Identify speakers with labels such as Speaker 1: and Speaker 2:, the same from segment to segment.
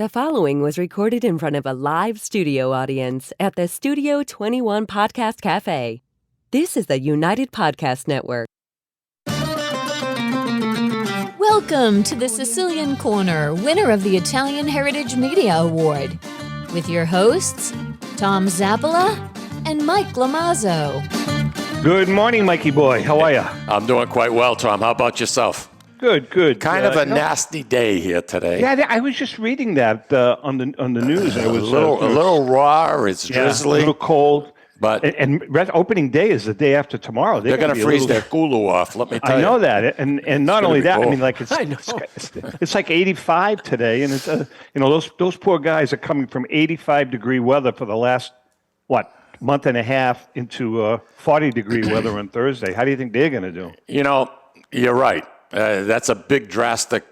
Speaker 1: The following was recorded in front of a live studio audience at the Studio 21 Podcast Café. This is the United Podcast Network.
Speaker 2: Welcome to the Sicilian Corner, winner of the Italian Heritage Media Award, with your hosts, Tom Zappola and Mike Lomazzo.
Speaker 3: Good morning, Mikey boy. How are you?
Speaker 4: I'm doing quite well, Tom. How about yourself?
Speaker 3: Good.
Speaker 4: Kind of a nasty day here today.
Speaker 3: Yeah, I was just reading that on the news. It was
Speaker 4: a little raw. It's drizzly.
Speaker 3: A little cold.
Speaker 4: But
Speaker 3: and opening day is the day after tomorrow.
Speaker 4: They're going to freeze their Kulu off. Let me tell you.
Speaker 3: I know that, and not only that,
Speaker 4: cool.
Speaker 3: I mean, like it's like 85 today, and it's those poor guys are coming from 85-degree weather for the last month and a half into 40-degree weather on Thursday. How do you think they're going to do?
Speaker 4: You're right. That's a big drastic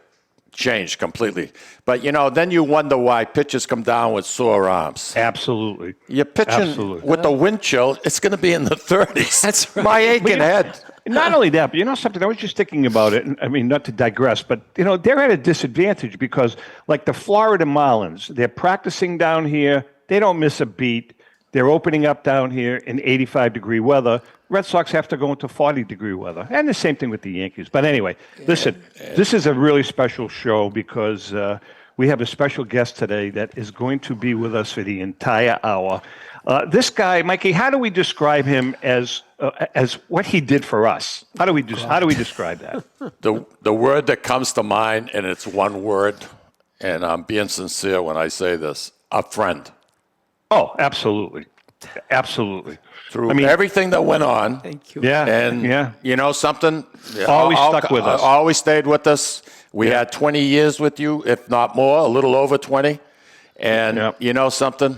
Speaker 4: change completely. But, then you wonder why pitchers come down with sore arms.
Speaker 3: Absolutely.
Speaker 4: You're pitching with the wind chill, it's going to be in the 30s.
Speaker 5: That's right.
Speaker 4: My aching head.
Speaker 3: Not only that, but something, I was just thinking about it, and I mean, not to digress, but, they're at a disadvantage because, like the Florida Marlins, they're practicing down here. They don't miss a beat. They're opening up down here in 85-degree weather. Red Sox have to go into 40-degree weather. And the same thing with the Yankees. But anyway, listen, this is a really special show because we have a special guest today that is going to be with us for the entire hour. This guy, Mikey, how do we describe him as what he did for us? How do we describe that?
Speaker 4: The word that comes to mind, and it's one word, and I'm being sincere when I say this, a friend.
Speaker 3: Oh, absolutely. Absolutely.
Speaker 4: Through everything that went on.
Speaker 5: Thank you.
Speaker 3: Yeah.
Speaker 4: And something.
Speaker 3: Always stuck with us.
Speaker 4: Always stayed with us. We had 20 years with you, if not more, a little over 20. And something.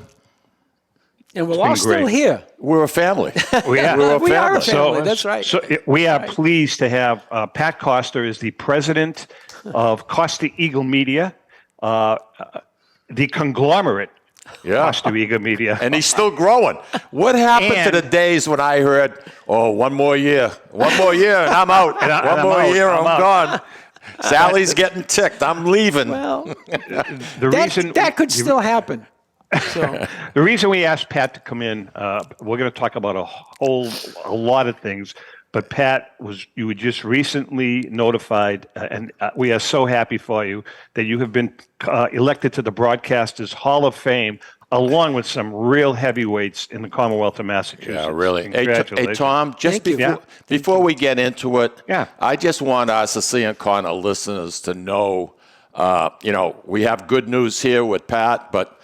Speaker 5: And we're all still here.
Speaker 4: We're a family.
Speaker 3: We are
Speaker 5: a family. That's right.
Speaker 3: So we are pleased to have Pat Costa is the president of Costa-Eagle Media, the conglomerate.
Speaker 4: Yeah.
Speaker 3: Costa-Eagle Media.
Speaker 4: And he's still growing. What happened to the days when I heard, one more year, and I'm out. One more year, I'm gone. Sally's getting ticked. I'm leaving.
Speaker 5: Well, that could still happen. So.
Speaker 3: The reason we asked Pat to come in, we're going to talk about a lot of things. But Pat, you were just recently notified, and we are so happy for you, that you have been elected to the Broadcasters Hall of Fame, along with some real heavyweights in the Commonwealth of Massachusetts.
Speaker 4: Yeah, really.
Speaker 3: Congratulations.
Speaker 4: Hey, Tom, just before we get into it, I just want our Sicilian Corner listeners to know, we have good news here with Pat, but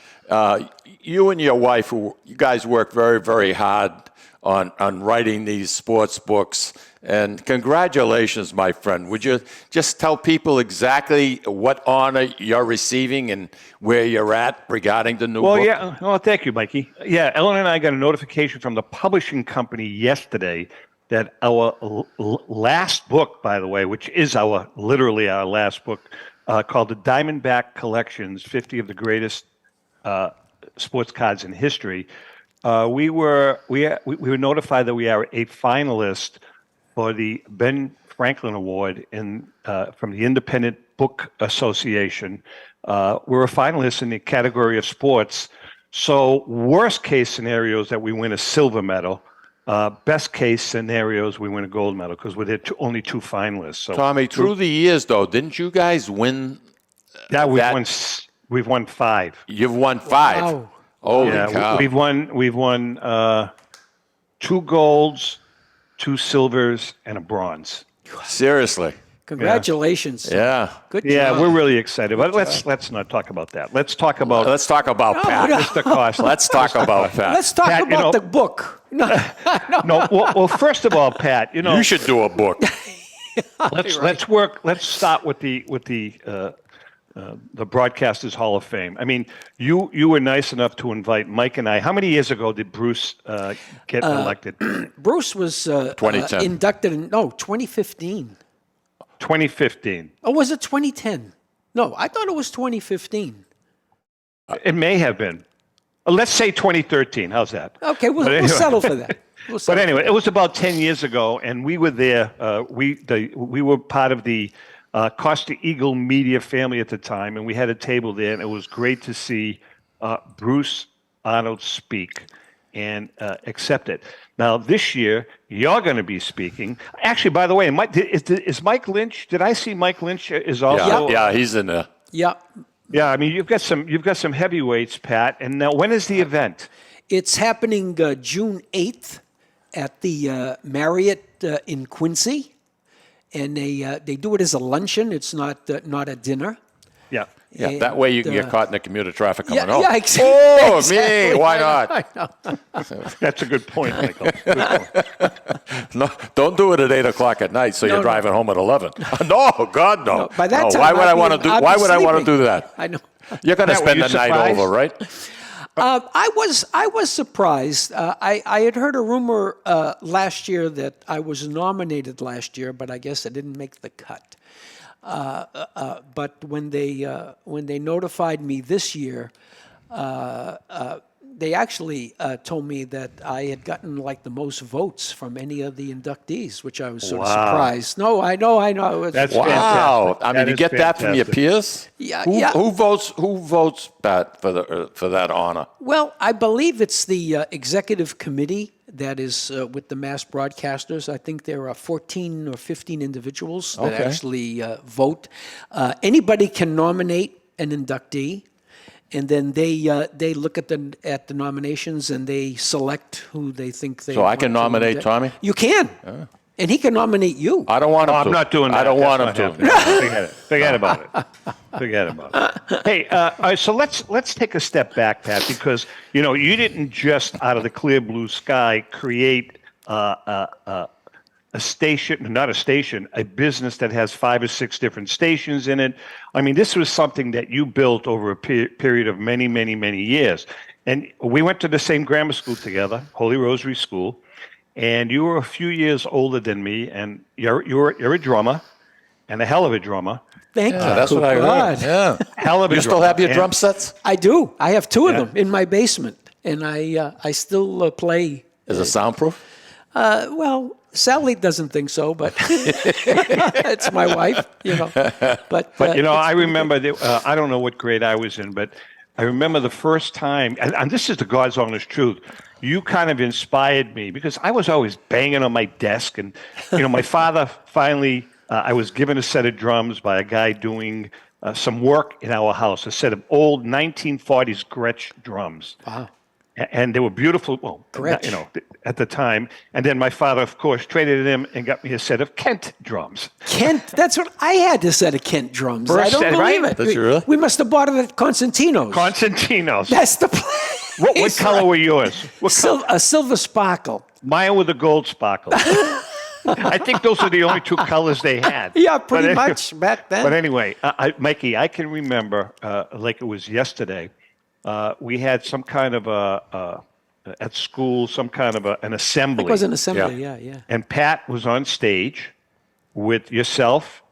Speaker 4: you and your wife, you guys work very, very hard on writing these sports books. And congratulations, my friend. Would you just tell people exactly what honor you're receiving and where you're at regarding the new book?
Speaker 3: Yeah. Well, thank you, Mikey. Yeah, Ellen and I got a notification from the publishing company yesterday that our last book, by the way, which is literally our last book, called The Diamondback Collections, 50 of the Greatest Sports Cards in History, we were notified that we are a finalist for the Ben Franklin Award from the Independent Book Association. We're a finalist in the category of sports. So worst case scenarios that we win a silver medal. Best case scenarios we win a gold medal because we're only two finalists. So
Speaker 4: Tommy, through the years though, didn't you guys win?
Speaker 3: We've won 5.
Speaker 4: You've won 5.
Speaker 5: Wow.
Speaker 4: Holy cow.
Speaker 3: We've won 2 golds, 2 silvers, and a bronze.
Speaker 4: Seriously.
Speaker 5: Congratulations.
Speaker 4: Yeah.
Speaker 5: Good job.
Speaker 3: Yeah, we're really excited. But let's not talk about that. Let's talk about
Speaker 4: Pat.
Speaker 3: Mr. Costa.
Speaker 4: Let's talk about Pat.
Speaker 5: Let's talk about the book. No.
Speaker 3: Well, first of all, Pat,
Speaker 4: you should do a book.
Speaker 3: Let's start with the Broadcasters Hall of Fame. I mean, you were nice enough to invite Mike and I. How many years ago did Bruce get elected?
Speaker 5: Bruce was
Speaker 4: 2010.
Speaker 5: Inducted in 2015.
Speaker 3: 2015.
Speaker 5: Oh, was it 2010? No, I thought it was 2015.
Speaker 3: It may have been. Let's say 2013. How's that?
Speaker 5: Okay, we'll settle for that.
Speaker 3: But anyway, it was about 10 years ago, and we were there. We were part of the Costa-Eagle Media family at the time, and we had a table there, and it was great to see Bruce Arnold speak and accept it. Now, this year, you're going to be speaking. Actually, by the way, is Mike Lynch? Did I see Mike Lynch is also?
Speaker 4: Yeah, he's in there.
Speaker 5: Yeah.
Speaker 3: Yeah, I mean, you've got some heavyweights, Pat. And now, when is the event?
Speaker 5: It's happening June 8th at the Marriott in Quincy, and they do it as a luncheon. It's not a dinner.
Speaker 3: Yeah.
Speaker 4: Yeah, that way you can get caught in the commuter traffic coming home.
Speaker 5: Yeah, exactly.
Speaker 4: Oh,
Speaker 5: Exactly.
Speaker 4: me, why not?
Speaker 5: I know.
Speaker 3: That's a good point, Michael. Good point.
Speaker 4: No, don't do it at 8 o'clock at night, so you're driving home at 11. No, God, no.
Speaker 5: By that
Speaker 4: no,
Speaker 5: time,
Speaker 4: why would I want to do? Why would I want to do that?
Speaker 5: I know.
Speaker 4: You're going to
Speaker 3: Pat,
Speaker 4: spend
Speaker 3: were
Speaker 4: the
Speaker 3: you
Speaker 4: night
Speaker 3: surprised?
Speaker 4: over, right?
Speaker 5: I was surprised. I had heard a rumor last year that I was nominated last year, but I guess I didn't make the cut. But when they notified me this year, they actually told me that I had gotten like the most votes from any of the inductees, which I was sort of surprised. No, I know.
Speaker 3: That's
Speaker 4: Wow.
Speaker 3: fantastic.
Speaker 4: I mean, you get that from your peers?
Speaker 5: Yeah,
Speaker 4: Who,
Speaker 5: yeah.
Speaker 4: Who votes, Pat, for that honor?
Speaker 5: Well, I believe it's the executive committee that is with the mass broadcasters. I think there are 14 or 15 individuals that actually vote. Anybody can nominate an inductee, and then they look at the nominations and they select who they think they.
Speaker 4: So I
Speaker 5: want
Speaker 4: can
Speaker 5: to
Speaker 4: nominate Tommy?
Speaker 5: You can, and he can nominate you.
Speaker 4: I don't want him to.
Speaker 3: I'm not doing that.
Speaker 4: I don't want him
Speaker 3: That's
Speaker 4: to.
Speaker 3: not happening. Forget about it. Forget about it. Hey, all right, so let's take a step back, Pat, because you didn't just out of the clear blue sky create a station, not a station, a business that has 5 or 6 different stations in it. I mean, this was something that you built over a period of many, many, many years. And we went to the same grammar school together, Holy Rosary School. And you were a few years older than me, and you're a drummer, and a hell of a drummer.
Speaker 5: Thank you.
Speaker 4: That's what I heard. Yeah.
Speaker 3: Hell of a
Speaker 4: You still
Speaker 3: drummer.
Speaker 4: have your
Speaker 3: And-
Speaker 4: drum sets?
Speaker 5: I do. I have 2 of them in my basement, and I still play.
Speaker 4: Is it soundproof?
Speaker 5: Well, Sally doesn't think so, but it's my wife, But
Speaker 3: I remember, I don't know what grade I was in, but I remember the first time, and this is the God's honest truth, you kind of inspired me because I was always banging on my desk. And, my father finally, I was given a set of drums by a guy doing some work in our house, a set of old 1940s Gretsch drums.
Speaker 5: Wow.
Speaker 3: And they were beautiful, well,
Speaker 5: Gretsch.
Speaker 3: at the time. And then my father, of course, traded them and got me a set of Kent drums.
Speaker 5: Kent, that's what I had, a set of Kent drums. I don't
Speaker 3: set,
Speaker 5: believe
Speaker 3: right?
Speaker 5: it.
Speaker 4: Did you really?
Speaker 5: We must have bought it at Constantino's.
Speaker 3: Constantino's.
Speaker 5: That's the place.
Speaker 3: What color were yours?
Speaker 5: A silver sparkle.
Speaker 3: Mine were the gold sparkle. I think those are the only 2 colors they had.
Speaker 5: Yeah, pretty much back then.
Speaker 3: But anyway, Mikey, I can remember like it was yesterday. We had some kind of at school, some kind of an assembly.
Speaker 5: It was an assembly, yeah.
Speaker 3: And Pat was on stage with yourself,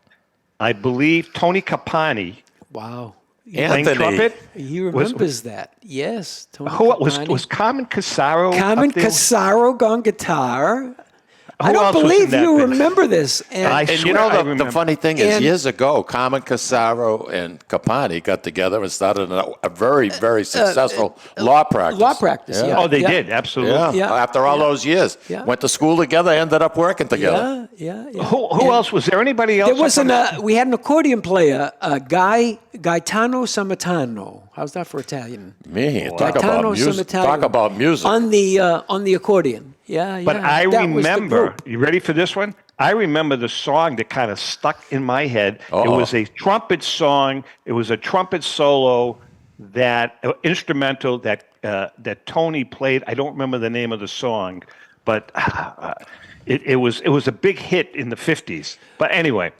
Speaker 3: I believe Tony Capani.
Speaker 5: Wow.
Speaker 3: Playing trumpet.
Speaker 5: He remembers that. Yes. Tony
Speaker 3: Who
Speaker 5: Capani.
Speaker 3: was Carmen Casaro?
Speaker 5: Carmen
Speaker 3: up there?
Speaker 5: Casaro on guitar. I
Speaker 3: Who
Speaker 5: don't
Speaker 3: else was in
Speaker 5: believe
Speaker 3: that
Speaker 5: you
Speaker 3: band?
Speaker 5: remember this.
Speaker 4: And
Speaker 3: swear I remember.
Speaker 4: the funny thing is,
Speaker 5: And-
Speaker 4: years ago, Carmen Casaro and Capani got together and started a very, very successful law practice.
Speaker 5: Law practice, yeah.
Speaker 3: Oh, they did, absolutely.
Speaker 4: Yeah.
Speaker 5: Yeah.
Speaker 4: After all those years,
Speaker 5: Yeah.
Speaker 4: went to school together, ended up working together.
Speaker 5: Yeah.
Speaker 3: Who else? Was there anybody else?
Speaker 5: There was
Speaker 3: up on
Speaker 5: we had an accordion player, Gaetano Samatano. How's that for Italian?
Speaker 4: Me, talk
Speaker 5: Gaetano
Speaker 4: about music.
Speaker 5: Samatano.
Speaker 4: Talk about music.
Speaker 5: On the accordion. Yeah.
Speaker 3: But I
Speaker 5: That was the
Speaker 3: remember,
Speaker 5: group.
Speaker 3: you ready for this one? I remember the song that kind of stuck in my head. It was a trumpet song. It was a trumpet solo instrumental that Tony played. I don't remember the name of the song, but it was a big hit in the 50s. But anyway.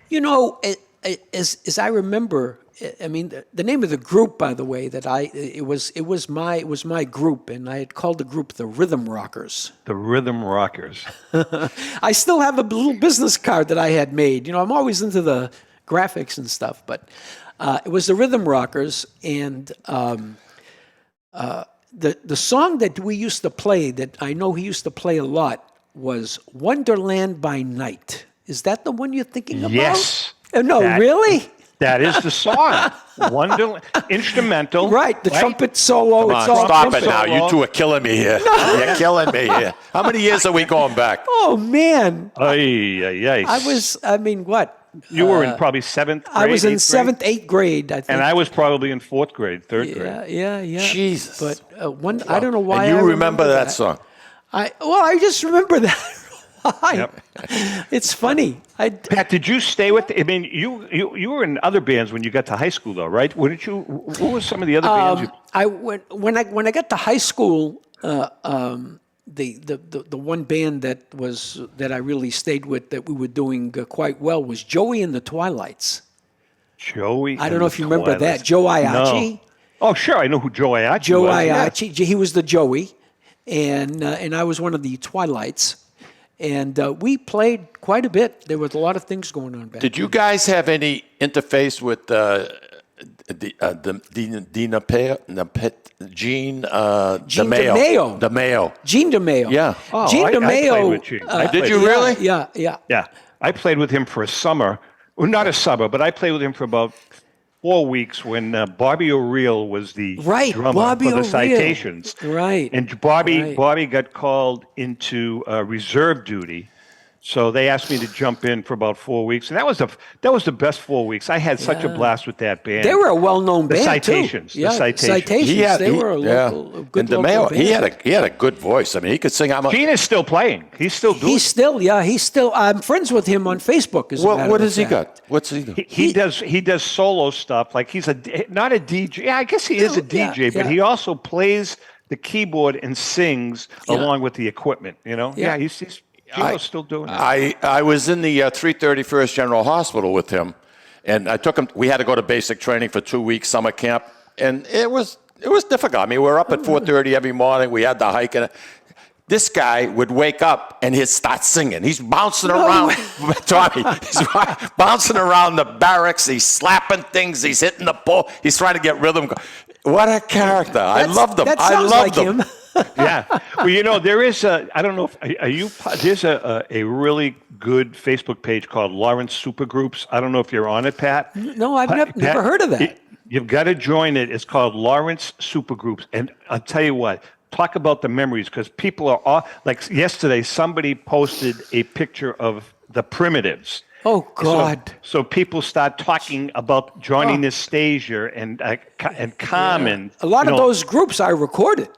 Speaker 5: As I remember, I mean, the name of the group, by the way, it was my group, and I had called the group the Rhythm Rockers.
Speaker 3: The Rhythm Rockers.
Speaker 5: I still have a little business card that I had made. I'm always into the graphics and stuff, but it was the Rhythm Rockers, and the song that we used to play, that I know he used to play a lot, was Wonderland by Night. Is that the one you're thinking about?
Speaker 3: Yes.
Speaker 5: No, really?
Speaker 3: That is the song. Instrumental.
Speaker 5: Right, the trumpet solo.
Speaker 4: Come on, stop it now. You two are killing me here. You're killing me here. How many years are we going back?
Speaker 5: Oh, man.
Speaker 3: I
Speaker 5: mean, what?
Speaker 3: You were in probably 7th grade?
Speaker 5: I was in 7th, 8th grade, I think.
Speaker 3: And I was probably in 4th grade, 3rd grade.
Speaker 5: Yeah.
Speaker 4: Jesus.
Speaker 5: But I don't know why
Speaker 4: and you
Speaker 5: I
Speaker 4: remember that song?
Speaker 5: I just remember that.
Speaker 3: Yep.
Speaker 5: It's funny.
Speaker 3: Pat, did you stay with? I mean, you were in other bands when you got to high school, though, right? Wouldn't you? What were some of the other bands?
Speaker 5: When I got to high school, the one band that I really stayed with that we were doing quite well was Joey and the Twilights.
Speaker 3: Joey.
Speaker 5: I don't know if you remember that. Joe Iacci.
Speaker 3: No. Oh, sure, I know who Joe Iacci was.
Speaker 5: Joe Iacci. Yeah. He was the Joey, and I was one of the Twilights. And we played quite a bit. There was a lot of things going on back then.
Speaker 4: Did you guys have any interface with Gene DeMaio?
Speaker 5: Gene DeMaio.
Speaker 4: Yeah.
Speaker 3: Oh,
Speaker 5: Gene DeMaio.
Speaker 3: I played with Gene.
Speaker 4: Did you really?
Speaker 5: Yeah.
Speaker 3: Yeah. I played with him for a summer. Well, not a summer, but I played with him for about 4 weeks when Bobby O'Reilly was the drummer for the Citations.
Speaker 5: Right.
Speaker 3: And Bobby got called into reserve duty. So they asked me to jump in for about 4 weeks, and that was the best 4 weeks. I had such a blast with that band.
Speaker 5: They were a well-known band
Speaker 3: Citations,
Speaker 5: too. Yeah,
Speaker 3: the Citations.
Speaker 5: They were a good
Speaker 4: and
Speaker 5: local
Speaker 4: band. He had a good voice. I mean, he could sing.
Speaker 3: Gene is still playing. He's still doing.
Speaker 5: He's still. I'm friends with him on Facebook.
Speaker 4: What has he got? What's he do?
Speaker 3: He does solo stuff. Like he's not a DJ. Yeah, I guess he is a DJ, but he also plays the keyboard and sings along with the equipment. You know. Yeah, he's Gino's still doing it.
Speaker 4: I was in the 331st General Hospital with him, and I took him. We had to go to basic training for 2 weeks, summer camp, and it was difficult. I mean, we were up at 4:30 every morning. We had to hike, and this guy would wake up and he'd start singing. He's bouncing around, Tommy. He's bouncing around the barracks. He's slapping things. He's hitting the pole. He's trying to get rhythm. What a character! I loved him.
Speaker 5: That sounds like him.
Speaker 3: Yeah. Well, you know, there is I don't know if there's a really good Facebook page called Lawrence Supergroups. I don't know if you're on it, Pat.
Speaker 5: No, I've never heard of that.
Speaker 3: You've got to join it. It's called Lawrence Supergroups. And I'll tell you what, talk about the memories, because people are all, like yesterday, somebody posted a picture of the Primitives.
Speaker 5: Oh, God.
Speaker 3: So people start talking about Johnny Nastasia and Common.
Speaker 5: A lot of those groups I recorded.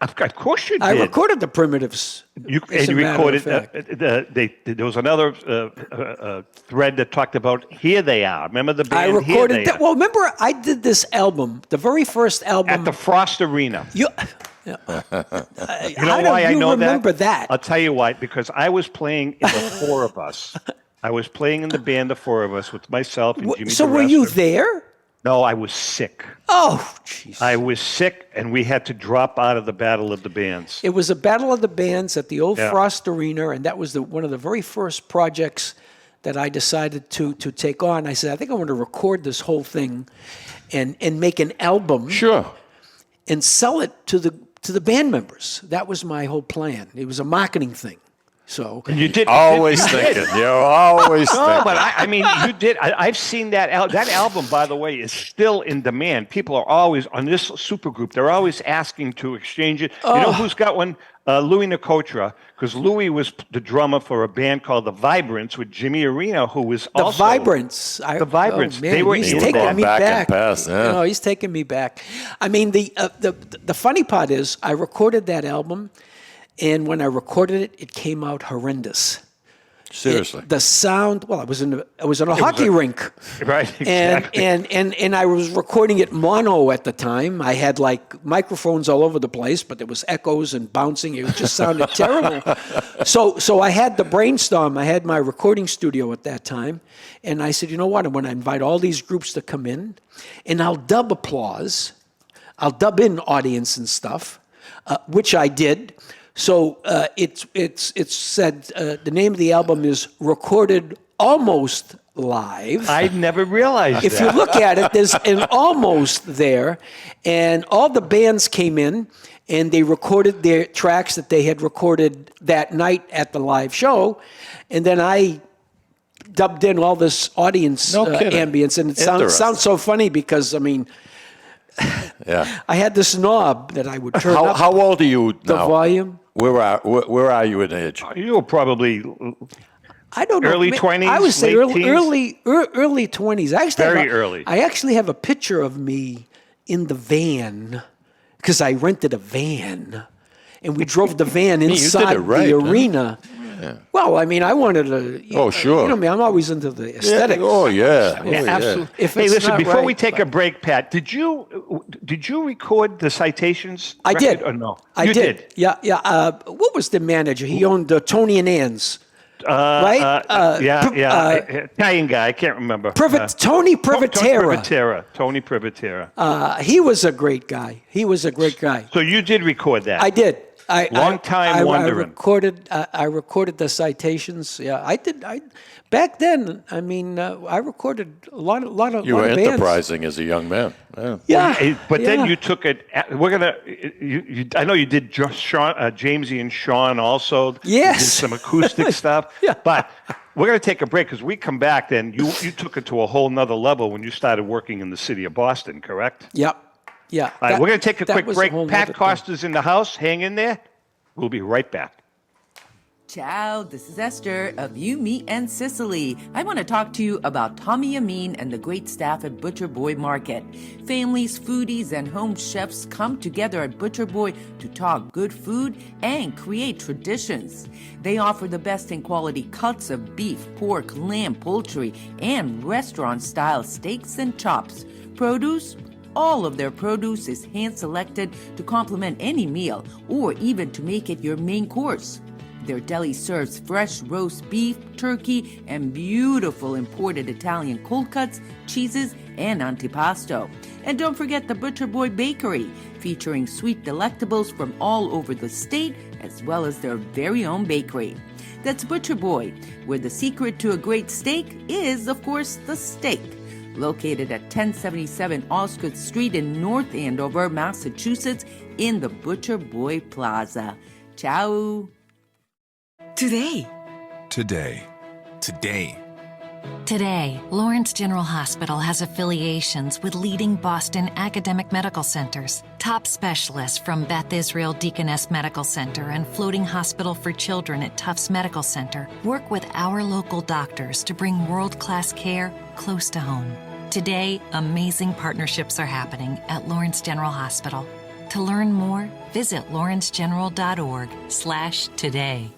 Speaker 3: Of course you did.
Speaker 5: I recorded the Primitives.
Speaker 3: You recorded. There was another thread that talked about "Here They Are." Remember the band?
Speaker 5: I recorded that. Well, remember I did this album, the very first album
Speaker 3: at the Frost Arena.
Speaker 5: You
Speaker 3: know why I know
Speaker 5: remember that?
Speaker 3: I'll tell you why. Because I was playing in the four of us. I was playing in the band, the four of us, with myself and Jimmy.
Speaker 5: So were you there?
Speaker 3: No, I was sick.
Speaker 5: Oh, jeez.
Speaker 3: I was sick, and we had to drop out of the Battle of the Bands.
Speaker 5: It was a Battle of the Bands at the old Frost Arena, and that was one of the very first projects that I decided to take on. I said, I think I want to record this whole thing and make an album.
Speaker 4: Sure.
Speaker 5: And sell it to the band members. That was my whole plan. It was a marketing thing. So
Speaker 3: and you did
Speaker 4: always thinking. You're always thinking.
Speaker 3: No, but I mean, you did. I've seen that. That album, by the way, is still in demand. People are always on this supergroup. They're always asking to exchange it. You know who's got one? Louis Nicotra, because Louis was the drummer for a band called the Vibrants with Jimmy Arena, who was
Speaker 5: the
Speaker 3: also
Speaker 5: Vibrants.
Speaker 3: The Vibrants.
Speaker 5: Man,
Speaker 3: they were
Speaker 5: he's
Speaker 3: in
Speaker 5: taking
Speaker 3: that.
Speaker 5: me back.
Speaker 4: Past, yeah.
Speaker 5: You know, he's taking me back. I mean, the funny part is, I recorded that album. And when I recorded it, it came out horrendous.
Speaker 4: Seriously,
Speaker 5: the sound. Well, I was in a hockey rink,
Speaker 3: right? Exactly.
Speaker 5: And I was recording it mono at the time. I had like microphones all over the place, but there was echoes and bouncing. It just sounded terrible. So I had the brainstorm. I had my recording studio at that time, and I said, you know what? I'm going to invite all these groups to come in, and I'll dub applause. I'll dub in audience and stuff, which I did. So it's said the name of the album is Recorded Almost Live.
Speaker 3: I never realized
Speaker 5: that. If you look at it, there's an almost there, and all the bands came in and they recorded their tracks that they had recorded that night at the live show, and then I dubbed in all this audience ambience, and it sounds so funny because, I mean, I had this knob that I would turn up.
Speaker 4: How old are you now?
Speaker 5: The volume.
Speaker 4: Where are you in age?
Speaker 3: You were probably...
Speaker 5: I don't know.
Speaker 3: Early 20s,
Speaker 5: I would say
Speaker 3: late
Speaker 5: early 20s. I actually have a picture of me in the van because I rented a van, and we drove the van inside the arena. Yeah. Well, I mean, I wanted to.
Speaker 4: Sure.
Speaker 5: You know me, I'm always into the aesthetics.
Speaker 3: Absolutely. Hey, listen. Before we take a break, Pat, did you record the Citations?
Speaker 5: I did.
Speaker 3: Or no?
Speaker 5: I did. Yeah. What was the manager? He owned Tony and Ann's. Right?
Speaker 3: Italian guy. I can't remember.
Speaker 5: Tony Privatera.
Speaker 3: Tony Privatera.
Speaker 5: He was a great guy.
Speaker 3: So you did record that?
Speaker 5: I did.
Speaker 3: Long time wondering.
Speaker 5: I recorded the Citations. Yeah, I did. Back then, I mean, I recorded a lot of.
Speaker 4: You were
Speaker 5: bands.
Speaker 4: enterprising as a young man.
Speaker 3: Yeah. But then you took it. We're gonna. I know you did just Jamesy and Sean also.
Speaker 5: Yes.
Speaker 3: You did some acoustic stuff. Yeah. But we're gonna take a break because we come back. Then you took it to a whole nother level when you started working in the city of Boston. Correct?
Speaker 5: Yep. Yeah.
Speaker 3: All right, we're going to take a quick break. Pat Costa's in the house. Hang in there. We'll be right back.
Speaker 6: Ciao, this is Esther of You, Me, and Sicily. I want to talk to you about Tommy Amin and the great staff at Butcher Boy Market. Families, foodies, and home chefs come together at Butcher Boy to talk good food and create traditions. They offer the best in quality cuts of beef, pork, lamb, poultry, and restaurant-style steaks and chops. Produce? All of their produce is hand-selected to complement any meal or even to make it your main course. Their deli serves fresh roast beef, turkey, and beautiful imported Italian cold cuts, cheeses, and antipasto. And don't forget the Butcher Boy Bakery, featuring sweet delectables from all over the state, as well as their very own bakery. That's Butcher Boy, where the secret to a great steak is, of course, the steak. Located at 1077 Osgood Street in North Andover, Massachusetts, in the Butcher Boy Plaza. Ciao.
Speaker 7: Today, Lawrence General Hospital has affiliations with leading Boston academic medical centers. Top specialists from Beth Israel Deaconess Medical Center and Floating Hospital for Children at Tufts Medical Center work with our local doctors to bring world-class care close to home. Today, amazing partnerships are happening at Lawrence General Hospital. To learn more, visit lawrencegeneral.org/today.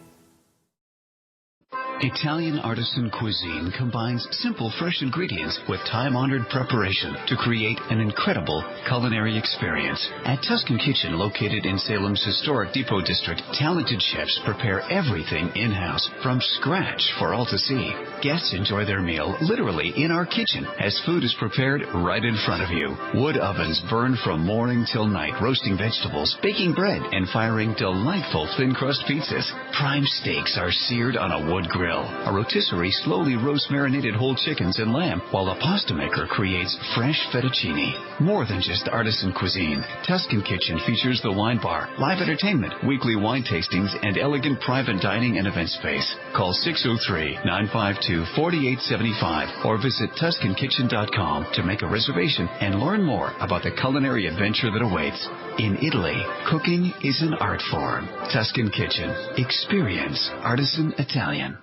Speaker 8: Italian artisan cuisine combines simple, fresh ingredients with time-honored preparation to create an incredible culinary experience. At Tuscan Kitchen, located in Salem's historic Depot District, talented chefs prepare everything in-house from scratch for all to see. Guests enjoy their meal literally in our kitchen as food is prepared right in front of you. Wood ovens burn from morning till night, roasting vegetables, baking bread, and firing delightful thin-crust pizzas. Prime steaks are seared on a wood grill. A rotisserie slowly roasts marinated whole chickens and lamb, while a pasta maker creates fresh fettuccine. More than just artisan cuisine, Tuscan Kitchen features the wine bar, live entertainment, weekly wine tastings, and elegant private dining and event space. Call 603-952-4875 or visit TuscanKitchen.com to make a reservation and learn more about the culinary adventure that awaits. In Italy, cooking is an art form. Tuscan Kitchen. Experience artisan Italian.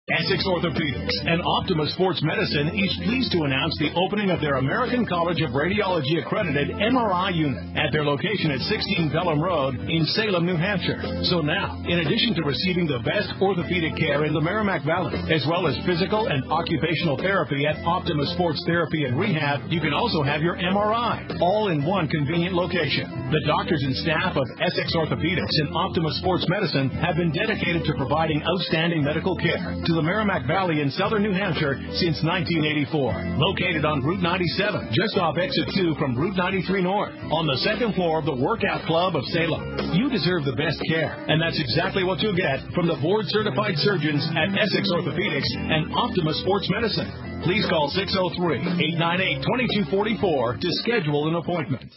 Speaker 9: Essex Orthopedics and Optima Sports Medicine is pleased to announce the opening of their American College of Radiology accredited MRI unit at their location at 16 Pelham Road in Salem, New Hampshire. So now, in addition to receiving the best orthopedic care in the Merrimack Valley, as well as physical and occupational therapy at Optima Sports Therapy and Rehab, you can also have your MRI, all in one convenient location. The doctors and staff of Essex Orthopedics and Optima Sports Medicine have been dedicated to providing outstanding medical care to the Merrimack Valley in southern New Hampshire since 1984. Located on Route 97, just off Exit 2 from Route 93 North, on the second floor of the Workout Club of Salem. You deserve the best care, and that's exactly what you'll get from the board-certified surgeons at Essex Orthopedics and Optima Sports Medicine. Please call 603-898-2244 to schedule an appointment.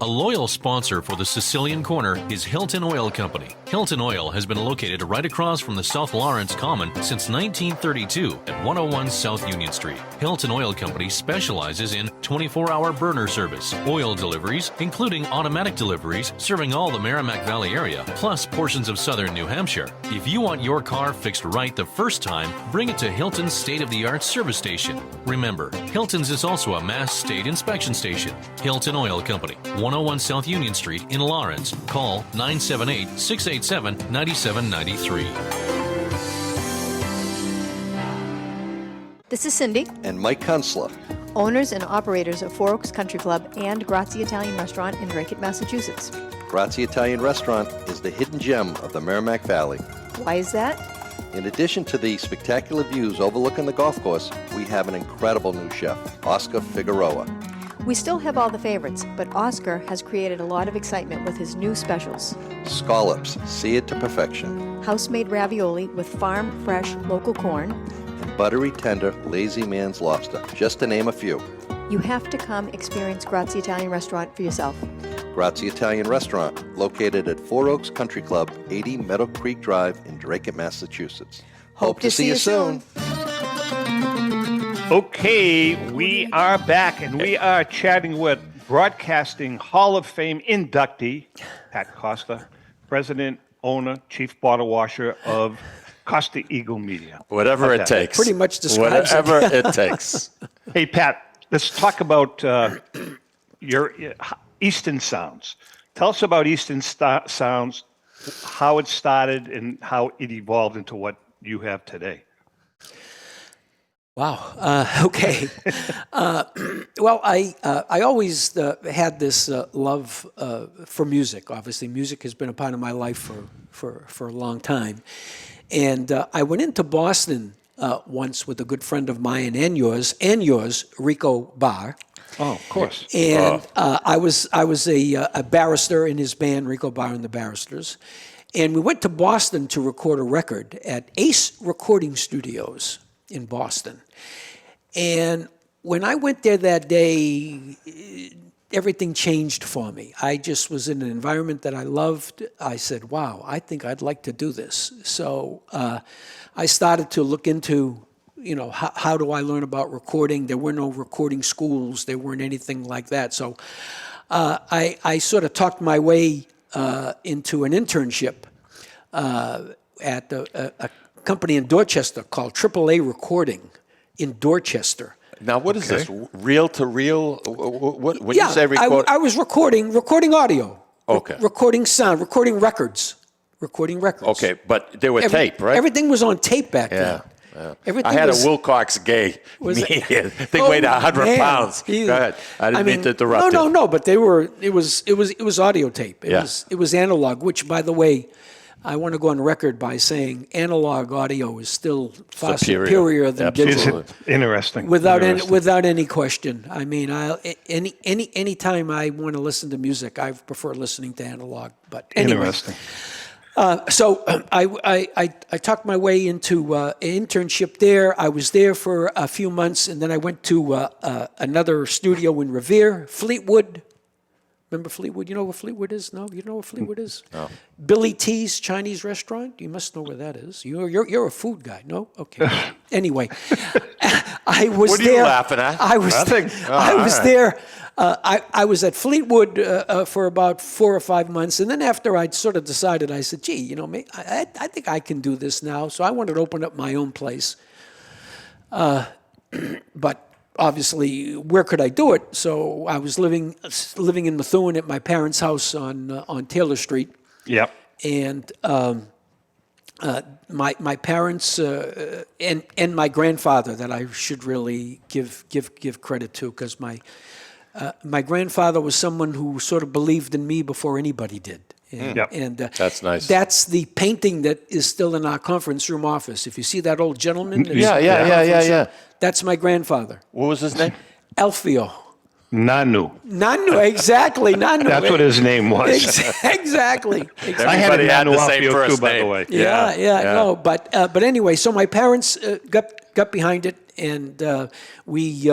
Speaker 10: A loyal sponsor for the Sicilian Corner is Hilton Oil Company. Hilton Oil has been located right across from the South Lawrence Common since 1932 at 101 South Union Street. Hilton Oil Company specializes in 24-hour burner service, oil deliveries, including automatic deliveries, serving all the Merrimack Valley area, plus portions of southern New Hampshire. If you want your car fixed right the first time, bring it to Hilton's state-of-the-art service station. Remember, Hilton's is also a Mass State Inspection Station. Hilton Oil Company, 101 South Union Street in Lawrence. Call 978-687-9793.
Speaker 11: This is Cindy.
Speaker 12: And Mike Kunstler,
Speaker 11: Owners and operators of Four Oaks Country Club and Grazie Italian Restaurant in Drake, Massachusetts.
Speaker 12: Grazie Italian Restaurant is the hidden gem of the Merrimack Valley.
Speaker 11: Why is that?
Speaker 12: In addition to the spectacular views overlooking the golf course, we have an incredible new chef, Oscar Figueroa.
Speaker 11: We still have all the favorites, but Oscar has created a lot of excitement with his new specials.
Speaker 12: Scallops, seared to perfection.
Speaker 11: House-made ravioli with farm-fresh local corn.
Speaker 12: And buttery, tender, lazy man's lobster, just to name a few.
Speaker 11: You have to come experience Grazie Italian Restaurant for yourself.
Speaker 12: Grazie Italian Restaurant, located at Four Oaks Country Club, 80 Meadow Creek Drive in Drake, Massachusetts. Hope to see you soon.
Speaker 3: Okay, we are back, and we are chatting with Broadcasting Hall of Fame inductee, Pat Costa, president, owner, chief bottle washer of Costa-Eagle Media.
Speaker 4: Whatever it takes.
Speaker 5: Pretty much describes
Speaker 4: Whatever it takes.
Speaker 3: Hey, Pat, let's talk about your Easton Sounds. Tell us about Easton Sounds, how it started, and how it evolved into what you have today.
Speaker 5: Wow. Okay. Well, I always had this love for music. Obviously, music has been a part of my life for a long time. And I went into Boston once with a good friend of mine and yours, Rico Barr.
Speaker 3: Oh, of course.
Speaker 5: And I was a barrister in his band, Rico Barr and the Barristers. And we went to Boston to record a record at Ace Recording Studios in Boston. And when I went there that day, everything changed for me. I just was in an environment that I loved. I said, wow, I think I'd like to do this. So I started to look into, how do I learn about recording? There were no recording schools. There weren't anything like that. So I sort of talked my way into an internship at a company in Dorchester called AAA Recording in Dorchester.
Speaker 4: Now, what is this? Reel to reel? When you say record?
Speaker 5: I was recording audio.
Speaker 4: Okay.
Speaker 5: Recording sound, recording records.
Speaker 4: Okay, but they were tape, right?
Speaker 5: Everything was on tape back then.
Speaker 4: Yeah. I had a Wilcox Gay media. They weighed 100 pounds. Go ahead. I didn't mean to interrupt you.
Speaker 5: No, but it was audio tape. It was analog, which, by the way, I want to go on record by saying analog audio is still far superior than digital.
Speaker 3: Is it interesting?
Speaker 5: Without any question. I mean, any time I want to listen to music, I prefer listening to analog. But anyway.
Speaker 3: Interesting.
Speaker 5: So I talked my way into an internship there. I was there for a few months, and then I went to another studio in Revere, Fleetwood. Remember Fleetwood? You know where Fleetwood is? No? You know where Fleetwood is?
Speaker 4: No.
Speaker 5: Billy T's Chinese restaurant? You must know where that is. You're a food guy, no? Okay. Anyway, I was there.
Speaker 4: What are you laughing at?
Speaker 5: I was there. I was at Fleetwood for about 4 or 5 months, and then after I'd sort of decided, I said, gee, I think I can do this now. So I wanted to open up my own place. But obviously, where could I do it? So I was living in Methuen at my parents' house on Taylor Street.
Speaker 3: Yep.
Speaker 5: And my parents and my grandfather, that I should really give credit to, because my grandfather was someone who sort of believed in me before anybody did. And
Speaker 4: that's nice.
Speaker 5: That's the painting that is still in our conference room office. If you see that old gentleman,
Speaker 4: yeah.
Speaker 5: that's my grandfather.
Speaker 4: What was his name?
Speaker 5: Alfio.
Speaker 3: Nanu.
Speaker 5: Nanu, exactly. Nanu.
Speaker 3: That's what his name was.
Speaker 5: Exactly.
Speaker 3: I had a
Speaker 4: had
Speaker 3: Nanu
Speaker 4: the same
Speaker 3: Alfio
Speaker 4: first
Speaker 3: too, by the
Speaker 4: name.
Speaker 3: way.
Speaker 5: Yeah. No, but anyway, so my parents got behind it, and we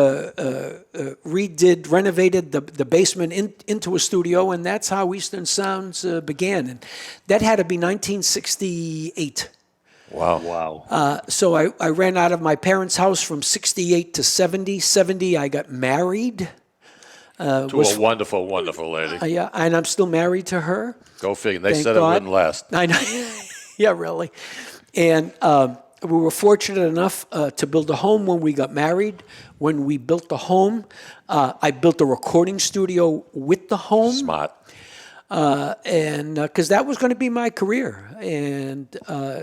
Speaker 5: renovated the basement into a studio, and that's how Eastern Sounds began. And that had to be 1968.
Speaker 4: Wow.
Speaker 5: So I ran out of my parents' house from 68 to 70. 70, I got married.
Speaker 4: To a wonderful, wonderful lady.
Speaker 5: Yeah, and I'm still married to her.
Speaker 4: Go figure. They
Speaker 5: Thank
Speaker 4: said
Speaker 5: God.
Speaker 4: it wouldn't last.
Speaker 5: I know. Yeah, really. And we were fortunate enough to build a home when we got married. When we built the home, I built a recording studio with the home.
Speaker 4: Smart.
Speaker 5: And because that was going to be my career. And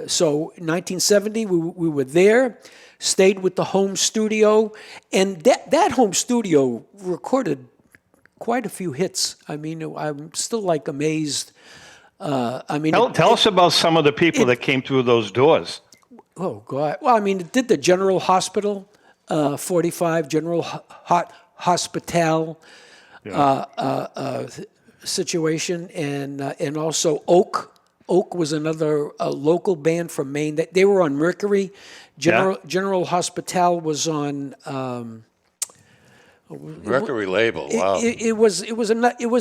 Speaker 5: so in 1970, we were there, stayed with the home studio. And that home studio recorded quite a few hits. I mean, I'm still like amazed.
Speaker 3: Tell us about some of the people that came through those doors.
Speaker 5: Oh, God. Well, I mean, it did the General Hospital, 45, General Hospital situation, and also Oak. Oak was another local band from Maine. They were on Mercury. General Hospital was on...
Speaker 4: Mercury label. Wow.
Speaker 5: It was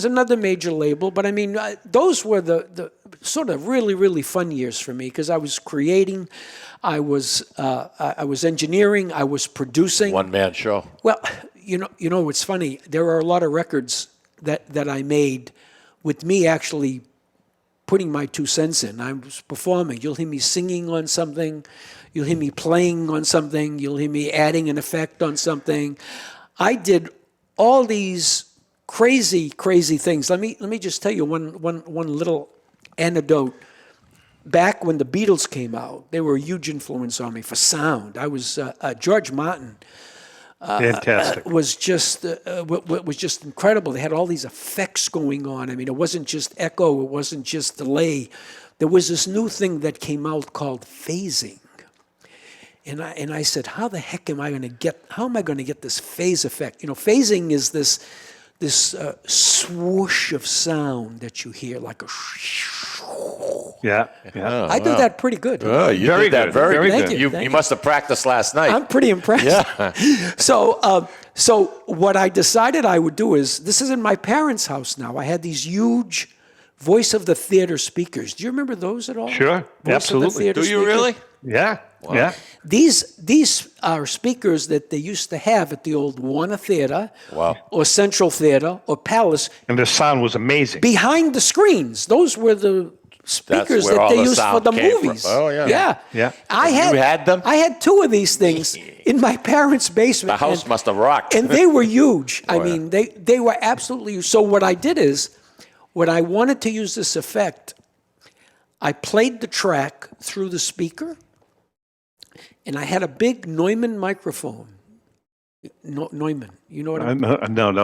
Speaker 5: another major label, but I mean, those were the sort of really fun years for me because I was creating, I was engineering, I was producing.
Speaker 4: One man show.
Speaker 5: Well, you know what's funny? There are a lot of records that I made with me actually putting my 2 cents in. I was performing. You'll hear me singing on something. You'll hear me playing on something. You'll hear me adding an effect on something. I did all these crazy things. Let me just tell you one little anecdote. Back when the Beatles came out, they were a huge influence on me for sound. I was George Martin.
Speaker 3: Fantastic.
Speaker 5: Was just incredible. They had all these effects going on. I mean, it wasn't just echo. It wasn't just delay. There was this new thing that came out called phasing. And I said, how the heck am I going to get this phase effect? You know, phasing is this swoosh of sound that you hear, like a.
Speaker 3: Yeah.
Speaker 5: I do that pretty good.
Speaker 4: Oh, you
Speaker 3: Very
Speaker 4: did that
Speaker 3: good.
Speaker 4: very
Speaker 3: Very
Speaker 4: good.
Speaker 3: good.
Speaker 4: You must have practiced last night.
Speaker 5: I'm pretty impressed.
Speaker 4: Yeah.
Speaker 5: So what I decided I would do is, this is in my parents' house now. I had these huge voice of the theater speakers. Do you remember those at all?
Speaker 3: Sure.
Speaker 5: Voice
Speaker 3: Absolutely.
Speaker 5: Of the theater
Speaker 4: Do you
Speaker 5: speakers?
Speaker 4: really?
Speaker 3: Yeah.
Speaker 4: Wow.
Speaker 3: Yeah.
Speaker 5: These are speakers that they used to have at the old Warner Theater, or Central Theater, or Palace.
Speaker 3: And the sound was amazing.
Speaker 5: Behind the screens, those were the speakers that they used for the movies.
Speaker 4: Oh yeah.
Speaker 5: Yeah.
Speaker 4: You had them?
Speaker 5: I had 2 of these things in my parents' basement.
Speaker 4: The house must have rocked.
Speaker 5: And they were huge. I mean, they were absolutely huge. So what I did is, when I wanted to use this effect, I played the track through the speaker, and I had a big Neumann microphone. Neumann, you know what I'm
Speaker 3: No.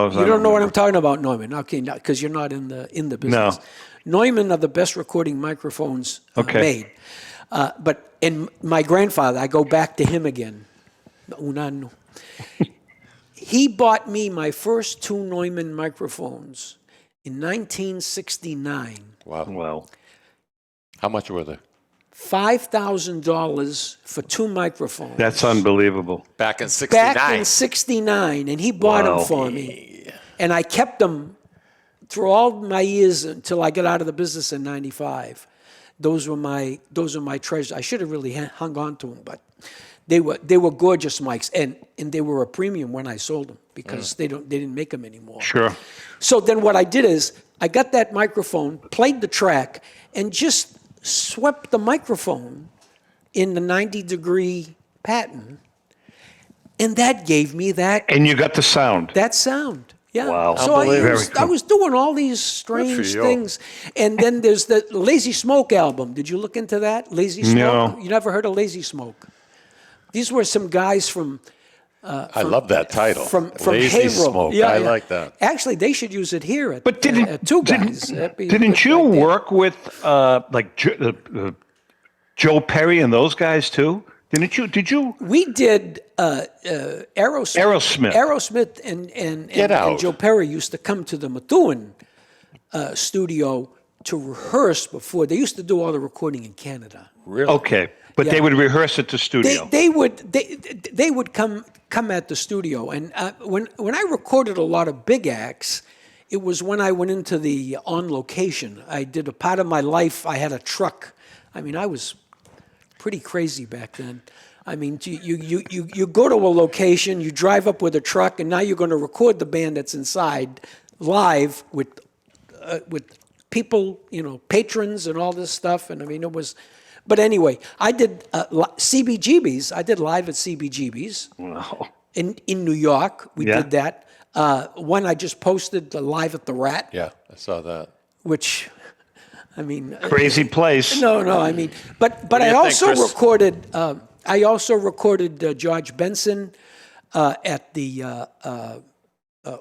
Speaker 5: You don't know what I'm talking about, Neumann. Okay, because you're not in the business.
Speaker 3: No.
Speaker 5: Neumann are the best recording microphones made. And my grandfather, I go back to him again. He bought me my first 2 Neumann microphones in 1969.
Speaker 4: Wow. How much were they?
Speaker 5: $5,000 for 2 microphones.
Speaker 3: That's unbelievable.
Speaker 4: Back in '69.
Speaker 5: Back in '69, and he bought them for me, and I kept them through all my years until I got out of the business in '95. Those were my treasures. I should have really hung on to them, but they were gorgeous mics, and they were a premium when I sold them because they didn't make them anymore.
Speaker 3: Sure.
Speaker 5: So then what I did is I got that microphone, played the track, and just swept the microphone in the 90-degree pattern, and that gave me that.
Speaker 3: And you got the sound.
Speaker 5: That sound. Yeah.
Speaker 3: Wow.
Speaker 5: So I was doing all these strange things. And then there's the Lazy Smoke album. Did you look into that? Lazy Smoke?
Speaker 3: No.
Speaker 5: You never heard of Lazy Smoke? These were some guys from...
Speaker 4: I love that title.
Speaker 5: From
Speaker 4: Lazy
Speaker 5: Hayrow.
Speaker 4: Smoke.
Speaker 5: Yeah,
Speaker 4: I like that.
Speaker 5: Actually, they should use it here at,
Speaker 3: But
Speaker 5: at Two Guys.
Speaker 3: Didn't you work with like Joe Perry and those guys too? Didn't you? Did you?
Speaker 5: We did Aerosmith. Aerosmith and Joe Perry used to come to the Methuen studio to rehearse before. They used to do all the recording in Canada.
Speaker 4: Really?
Speaker 3: Okay, but they would rehearse at the studio.
Speaker 5: They would come at the studio, and when I recorded a lot of big acts, it was when I went into the On Location. I did a part of my life. I had a truck. I mean, I was pretty crazy back then. I mean, you go to a location, you drive up with a truck, and now you're going to record the band that's inside live with people, patrons and all this stuff. And I mean, it was. But anyway, I did CBGB's. I did live at CBGB's in New York. We did that. One I just posted live at the Rat.
Speaker 4: Yeah, I saw that.
Speaker 5: Which, I mean,
Speaker 3: crazy place.
Speaker 5: No, I mean, but I also recorded. I also recorded George Benson at the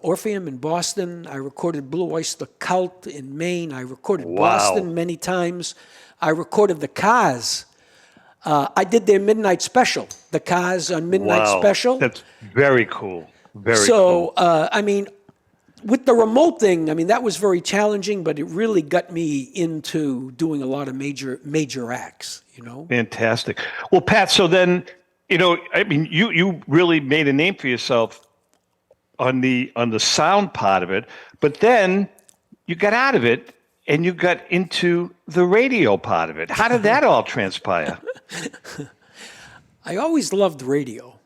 Speaker 5: Orpheum in Boston. I recorded Blue Oyster Cult in Maine. I recorded Boston many times. I recorded the Cars. I did their midnight special. The Cars on midnight special.
Speaker 3: That's very cool. Very cool.
Speaker 5: So, I mean, with the remote thing, I mean, that was very challenging, but it really got me into doing a lot of major acts,
Speaker 3: Fantastic. Well, Pat, so then, I mean, you really made a name for yourself on the sound part of it, but then you got out of it and you got into the radio part of it. How did that all transpire?
Speaker 5: I always loved radio.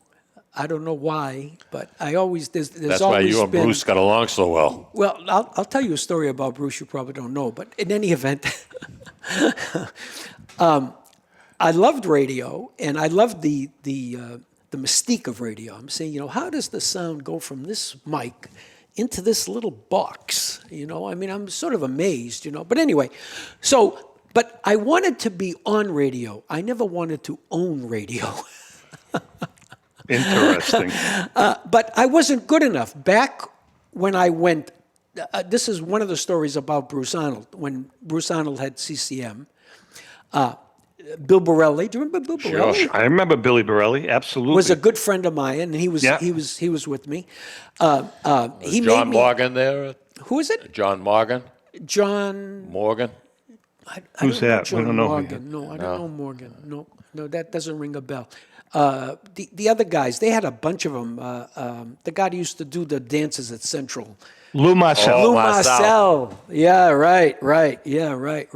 Speaker 5: I don't know why, but I always there's
Speaker 4: That's
Speaker 5: always
Speaker 4: why you and
Speaker 5: been,
Speaker 4: Bruce got along so well.
Speaker 5: Well, I'll tell you a story about Bruce you probably don't know, but in any event, I loved radio and I loved the mystique of radio. I'm saying, how does the sound go from this mic into this little box? I mean, I'm sort of amazed, But anyway, but I wanted to be on radio. I never wanted to own radio.
Speaker 3: Interesting.
Speaker 5: But I wasn't good enough. Back when I went, this is one of the stories about Bruce Arnold. When Bruce Arnold had CCM, Bill Borelli. Do you remember Bill Borelli?
Speaker 3: Sure. I remember Billy Borelli. Absolutely.
Speaker 5: Was a good friend of mine, and he was with me. He
Speaker 4: John Morgan there.
Speaker 5: Who is it?
Speaker 4: John Morgan.
Speaker 5: John
Speaker 4: Morgan.
Speaker 3: Who's that?
Speaker 5: I don't know
Speaker 3: Morgan.
Speaker 5: No, I don't know Morgan. No, that doesn't ring a bell. The other guys, they had a bunch of them. The guy who used to do the dances at Central.
Speaker 3: Lou Marcel.
Speaker 5: Lou Marcel. Yeah, right. Yeah, right.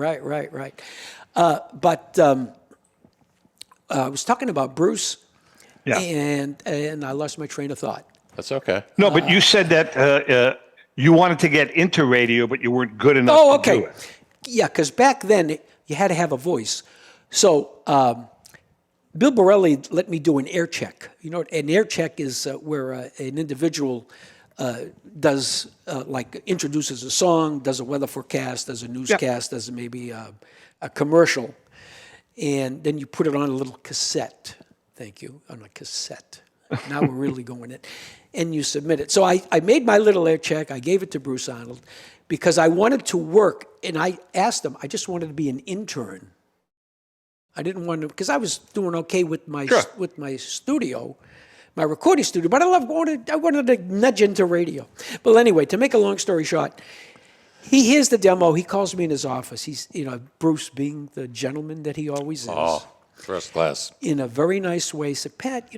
Speaker 5: But I was talking about Bruce, and I lost my train of thought.
Speaker 4: That's okay.
Speaker 3: No, but you said that you wanted to get into radio, but you weren't good enough to do it.
Speaker 5: Yeah, because back then you had to have a voice. So Bill Borelli let me do an air check. An air check is where an individual does introduces a song, does a weather forecast, does a newscast, does maybe a commercial, and then you put it on a little cassette. Thank you, on a cassette. Now we're really going in. And you submit it. So I made my little air check. I gave it to Bruce Arnold because I wanted to work, and I asked him, I just wanted to be an intern. I didn't want to, because I was doing okay with my studio, my recording studio, but I wanted to nudge into radio. But anyway, to make a long story short, he hears the demo. He calls me in his office. He's, Bruce being the gentleman that he always is.
Speaker 4: Oh, first class.
Speaker 5: In a very nice way, said, Pat,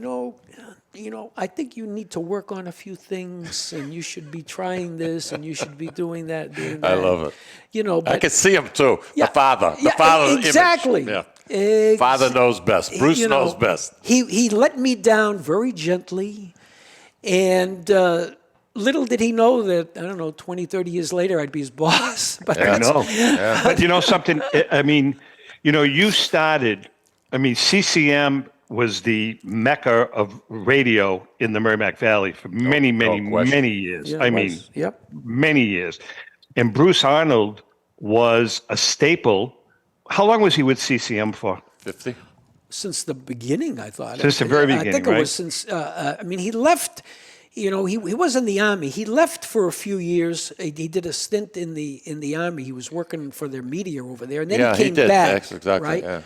Speaker 5: I think you need to work on a few things, and you should be trying this, and you should be doing that.
Speaker 4: I love it.
Speaker 5: But,
Speaker 4: I could see him too. The father. The father's
Speaker 5: exactly.
Speaker 4: image. Yeah. Father knows best. Bruce knows best.
Speaker 5: He let me down very gently, and little did he know that, 20, 30 years later, I'd be his boss. But
Speaker 3: I know. Yeah. But something, I mean, you started, CCM was the mecca of radio in the Merrimack Valley for many years.
Speaker 5: Yeah,
Speaker 3: many years. And Bruce Arnold was a staple. How long was he with CCM for?
Speaker 4: 50.
Speaker 5: Since the beginning, I thought.
Speaker 3: Since the very beginning,
Speaker 5: I think it was since, he left, he was in the Army. He left for a few years. He did a stint in the Army. He was working for their media over there. And then he came back.
Speaker 4: Exactly,
Speaker 5: right?
Speaker 4: Yeah.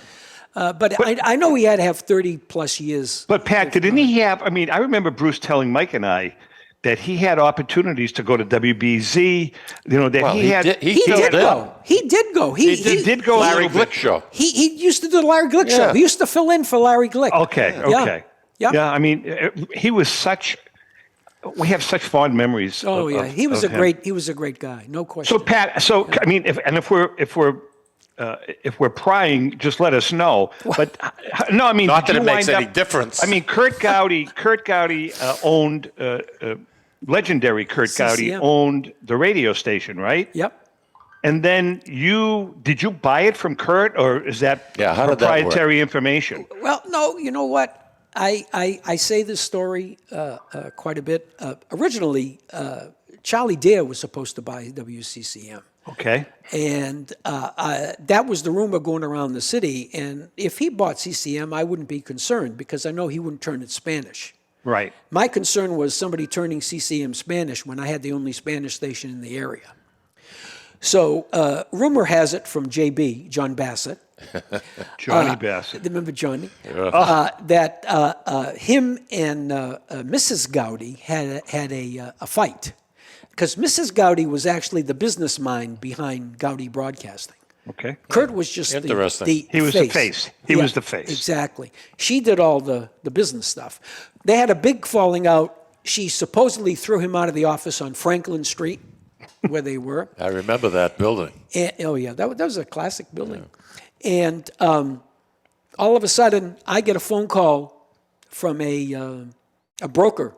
Speaker 5: But I know he had to have 30 plus years.
Speaker 3: But Pat, didn't he have? I mean, I remember Bruce telling Mike and I that he had opportunities to go to WBZ. You know that he had.
Speaker 5: He did go. He did go.
Speaker 3: He did go.
Speaker 4: Larry Glick show.
Speaker 5: He used to do the Larry Glick show. He used to fill in for Larry Glick.
Speaker 3: Okay. Yeah. I mean, he was such. We have such fond memories.
Speaker 5: Oh yeah, he was a great guy, no question.
Speaker 3: So Pat, I mean, if we're prying, just let us know. But no, I mean,
Speaker 4: not that it makes any difference.
Speaker 3: I mean, Curt Gowdy owned legendary Curt Gowdy owned the radio station, right?
Speaker 5: Yep.
Speaker 3: And then did you buy it from Curt, or is that proprietary information?
Speaker 5: Well, no, you know what? I say this story quite a bit. Originally, Charlie Dare was supposed to buy WCCM.
Speaker 3: Okay.
Speaker 5: And that was the rumor going around the city. And if he bought CCM, I wouldn't be concerned because I know he wouldn't turn it Spanish.
Speaker 3: Right.
Speaker 5: My concern was somebody turning CCM Spanish when I had the only Spanish station in the area. So rumor has it from JB, John Bassett.
Speaker 3: Johnny Bassett.
Speaker 5: Remember Johnny? That him and Mrs. Gowdy had a fight. Because Mrs. Gowdy was actually the business mind behind Gowdy Broadcasting.
Speaker 3: Okay.
Speaker 5: Curt was just the face.
Speaker 3: He was the face. He was the face.
Speaker 5: Exactly. She did all the business stuff. They had a big falling out. She supposedly threw him out of the office on Franklin Street, where they were.
Speaker 4: I remember that building.
Speaker 5: And, that was a classic building. Yeah. And all of a sudden, I get a phone call from a broker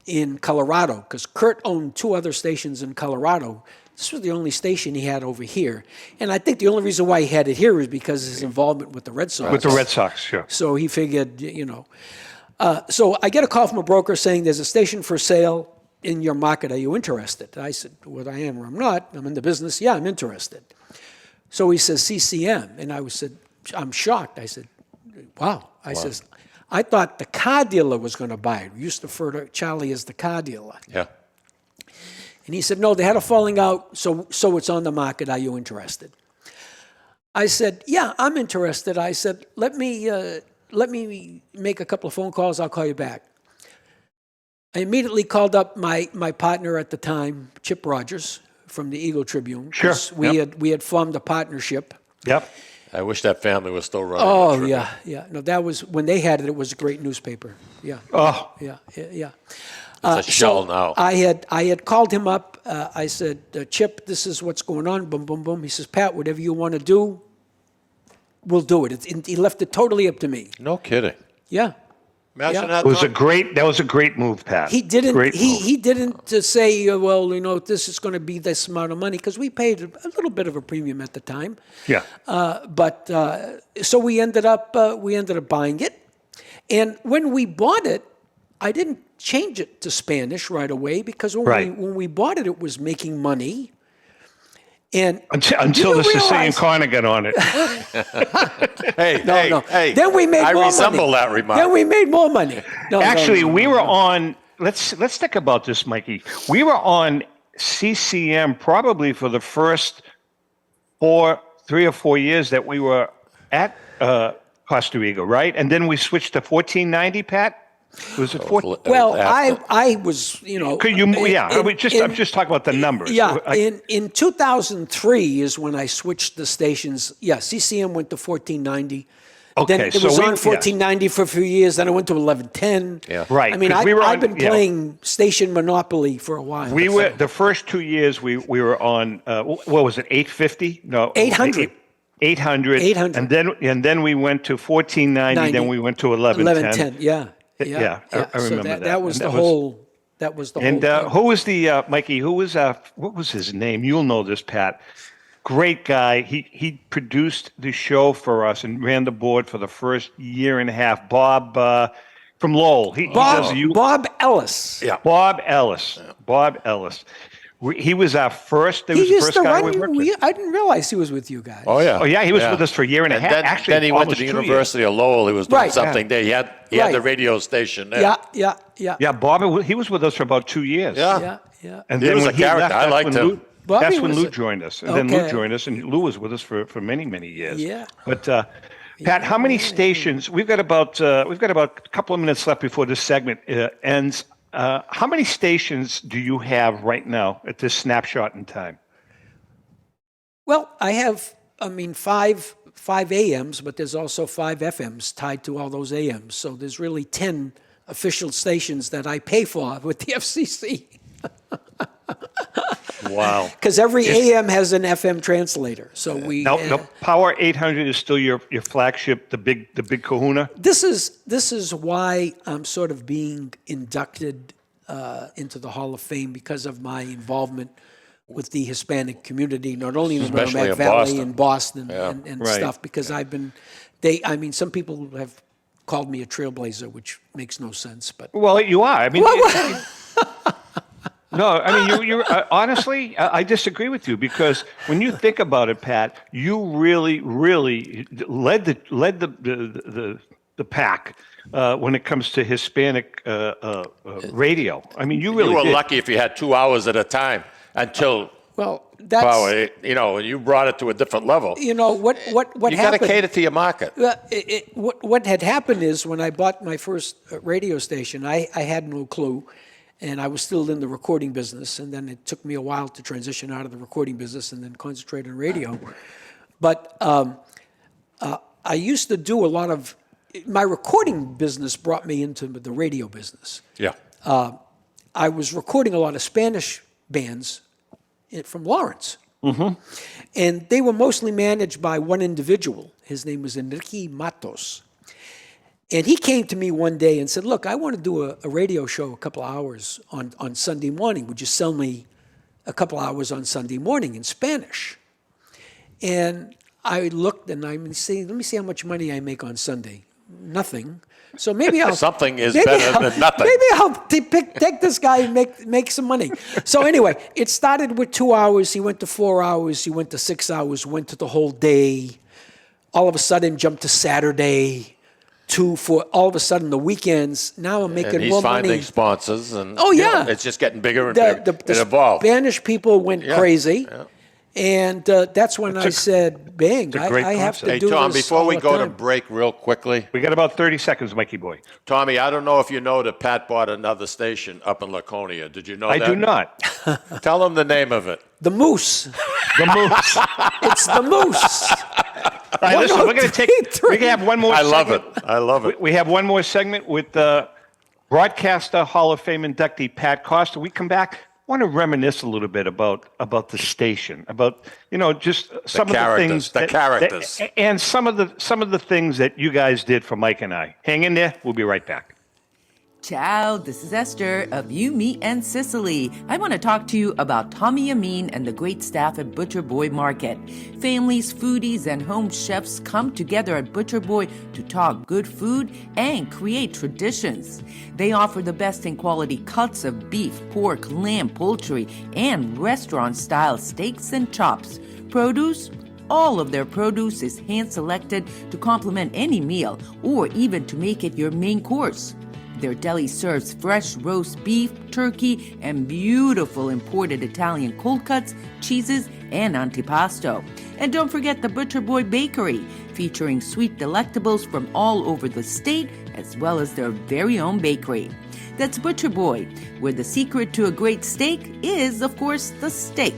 Speaker 5: in Colorado, because Curt owned 2 other stations in Colorado. This was the only station he had over here. And I think the only reason why he had it here was because of his involvement with the Red Sox.
Speaker 3: With the Red Sox, sure.
Speaker 5: So he figured, So I get a call from a broker saying there's a station for sale in your market. Are you interested? I said, well, I am or I'm not. I'm in the business. Yeah, I'm interested. So he says, CCM. And I said, I'm shocked. I said, wow. I says, I thought the car dealer was going to buy it. We used to refer to Charlie as the car dealer.
Speaker 4: Yeah.
Speaker 5: And he said, no, they had a falling out, so it's on the market. Are you interested? I said, yeah, I'm interested. I said, let me make a couple of phone calls. I'll call you back. I immediately called up my partner at the time, Chip Rogers, from the Eagle Tribune.
Speaker 3: Sure.
Speaker 5: We had formed a partnership.
Speaker 3: Yep.
Speaker 4: I wish that family was still running.
Speaker 5: Oh, yeah. No, that was, when they had it, it was a great newspaper. Yeah.
Speaker 3: Oh.
Speaker 5: Yeah.
Speaker 4: It's a shell now.
Speaker 5: I had called him up. I said, Chip, this is what's going on. Boom, boom, boom. He says, Pat, whatever you want to do, we'll do it. He left it totally up to me.
Speaker 4: No kidding.
Speaker 5: Yeah.
Speaker 4: Imagine that.
Speaker 3: That was a great move, Pat.
Speaker 5: He didn't. He didn't say, well, this is going to be this amount of money, because we paid a little bit of a premium at the time.
Speaker 3: Yeah.
Speaker 5: But so we ended up buying it, and when we bought it, I didn't change it to Spanish right away, because when we bought it, it was making money. And
Speaker 3: until the Sicilian corner got on it.
Speaker 4: Hey.
Speaker 5: Then we made more money.
Speaker 4: I resemble that remark.
Speaker 5: Then we made more money.
Speaker 3: We were on. Let's think about this, Mikey. We were on CCM probably for the first 3 or 4 years that we were at Costa-Eagle, right? And then we switched to 1490, Pat. Was it 14?
Speaker 5: Well, I was,
Speaker 3: I'm just talking about the numbers.
Speaker 5: Yeah, in 2003 is when I switched the stations. Yeah, CCM went to 1490.
Speaker 3: Okay,
Speaker 5: then it was on 1490 for a few years. Then I went to 1110.
Speaker 3: Yeah, right.
Speaker 5: I mean, I've been playing station monopoly for a while.
Speaker 3: We were the first 2 years. We were on. What was it? 850? No,
Speaker 5: 800.
Speaker 3: 800. And then we went to 1490. Then we went to 1110.
Speaker 5: 1110. Yeah.
Speaker 3: I remember that.
Speaker 5: That was the whole.
Speaker 3: And who was the Mikey? Who was what was his name? You'll know this, Pat. Great guy. He produced the show for us and ran the board for the first year and a half. Bob from Lowell.
Speaker 5: Bob Ellis.
Speaker 3: Yeah, Bob Ellis. Yeah. Bob Ellis. He was our first. He was the first guy we worked with.
Speaker 5: I didn't realize he was with you guys.
Speaker 4: Oh yeah.
Speaker 3: He was with us for a year and a half.
Speaker 4: Then he went to the University of Lowell. He was doing something there. He had the radio station there.
Speaker 5: Yeah.
Speaker 3: Bob, he was with us for about 2 years.
Speaker 5: Yeah.
Speaker 3: And
Speaker 4: he
Speaker 3: then
Speaker 4: was a character. I liked him.
Speaker 3: That's when Lou joined us, and then Lou joined us, and Lou was with us for many, many years.
Speaker 5: Yeah.
Speaker 3: But Pat, how many stations? We've got about a couple of minutes left before this segment ends. How many stations do you have right now at this snapshot in time?
Speaker 5: Well, I have, five AMs, but there's also 5 FMs tied to all those AMs. So there's really 10 official stations that I pay for with the FCC.
Speaker 3: Wow.
Speaker 5: Because every AM has an FM translator. So
Speaker 3: No, Power 800 is still your flagship, the big kahuna?
Speaker 5: This is why I'm sort of being inducted into the Hall of Fame, because of my involvement with the Hispanic community, not only in the Merrimack Valley and Boston and
Speaker 3: right.
Speaker 5: stuff, because some people have called me a trailblazer, which makes no sense. But
Speaker 3: well, you are. No, you honestly, I disagree with you, because when you think about it, Pat, you really, really led the pack when it comes to Hispanic radio. You really
Speaker 4: you were
Speaker 3: did.
Speaker 4: lucky if you had 2 hours at a time until.
Speaker 5: Well, that's
Speaker 4: Power, you brought it to a different level.
Speaker 5: what
Speaker 4: You
Speaker 5: happened.
Speaker 4: got to cater to your market.
Speaker 5: What had happened is, when I bought my first radio station, I had no clue. And I was still in the recording business, and then it took me a while to transition out of the recording business and then concentrate on radio. But I used to do a lot of my recording business brought me into the radio business.
Speaker 4: Yeah.
Speaker 5: I was recording a lot of Spanish bands from Lawrence, and they were mostly managed by one individual. His name was Enrique Matos. And he came to me one day and said, look, I want to do a radio show a couple hours on Sunday morning. Would you sell me a couple hours on Sunday morning in Spanish? And I looked and let me see how much money I make on Sunday. Nothing. So maybe I'll...
Speaker 4: Something is better than nothing.
Speaker 5: Maybe I'll take this guy and make some money. So anyway, it started with 2 hours. He went to 4 hours. He went to 6 hours, went to the whole day. All of a sudden, jumped to Saturday. For all of a sudden the weekends. Now I'm making more money.
Speaker 4: He's finding sponsors, and it's just getting bigger and bigger. It evolved.
Speaker 5: Spanish people went crazy, and that's when I said, "Bang! I have to do
Speaker 4: Tom,
Speaker 5: this."
Speaker 4: Before we go
Speaker 5: time.
Speaker 4: to break, real quickly,
Speaker 3: we got about 30 seconds, Mikey boy.
Speaker 4: Tommy, I don't know if you know that Pat bought another station up in Laconia. Did you know that?
Speaker 3: I do not.
Speaker 4: Tell him the name of it.
Speaker 5: The Moose.
Speaker 3: The Moose.
Speaker 5: It's the Moose.
Speaker 3: All right, listen, we're going to have one more segment.
Speaker 4: I love it.
Speaker 3: We have one more segment with broadcaster Hall of Fame inductee Pat Costa. We come back, I want to reminisce a little bit about the station, about just some of the things, and some of the things that you guys did for Mike and I. Hang in there. We'll be right back.
Speaker 6: Ciao, this is Esther of You, Me, and Sicily. I want to talk to you about Tommy Amin and the great staff at Butcher Boy Market. Families, foodies, and home chefs come together at Butcher Boy to talk good food and create traditions. They offer the best in quality cuts of beef, pork, lamb, poultry, and restaurant-style steaks and chops. Produce? All of their produce is hand-selected to complement any meal or even to make it your main course. Their deli serves fresh roast beef, turkey, and beautiful imported Italian cold cuts, cheeses, and antipasto. And don't forget the Butcher Boy Bakery, featuring sweet delectables from all over the state, as well as their very own bakery. That's Butcher Boy, where the secret to a great steak is, of course, the steak.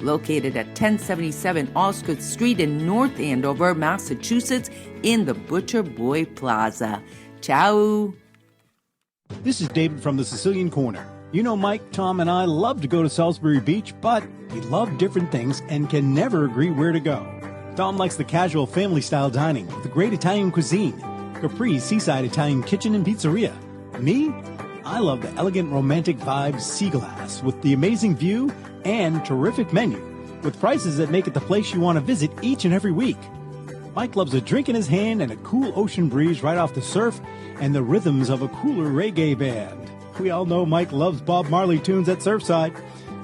Speaker 6: Located at 1077 Osgood Street in North Andover, Massachusetts, in the Butcher Boy Plaza. Ciao.
Speaker 13: This is David from the Sicilian Corner. You know, Mike, Tom, and I love to go to Salisbury Beach, but we love different things and can never agree where to go. Tom likes the casual family-style dining with the great Italian cuisine, Capri's Seaside Italian Kitchen and Pizzeria. Me? I love the elegant romantic vibes Sea Glass with the amazing view and terrific menu with prices that make it the place you want to visit each and every week. Mike loves a drink in his hand and a cool ocean breeze right off the surf and the rhythms of a cooler reggae band. We all know Mike loves Bob Marley tunes at Surfside.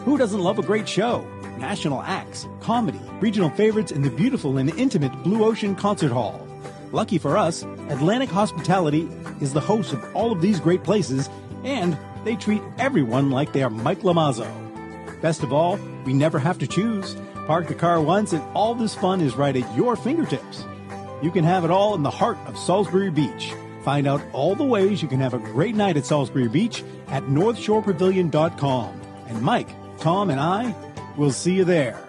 Speaker 13: Who doesn't love a great show? National acts, comedy, regional favorites, and the beautiful and intimate Blue Ocean Concert Hall. Lucky for us, Atlantic Hospitality is the host of all of these great places, and they treat everyone like they are Mike Lomazzo. Best of all, we never have to choose. Park the car once, and all this fun is right at your fingertips. You can have it all in the heart of Salisbury Beach. Find out all the ways you can have a great night at Salisbury Beach at northshorepavilion.com. And Mike, Tom, and I will see you there.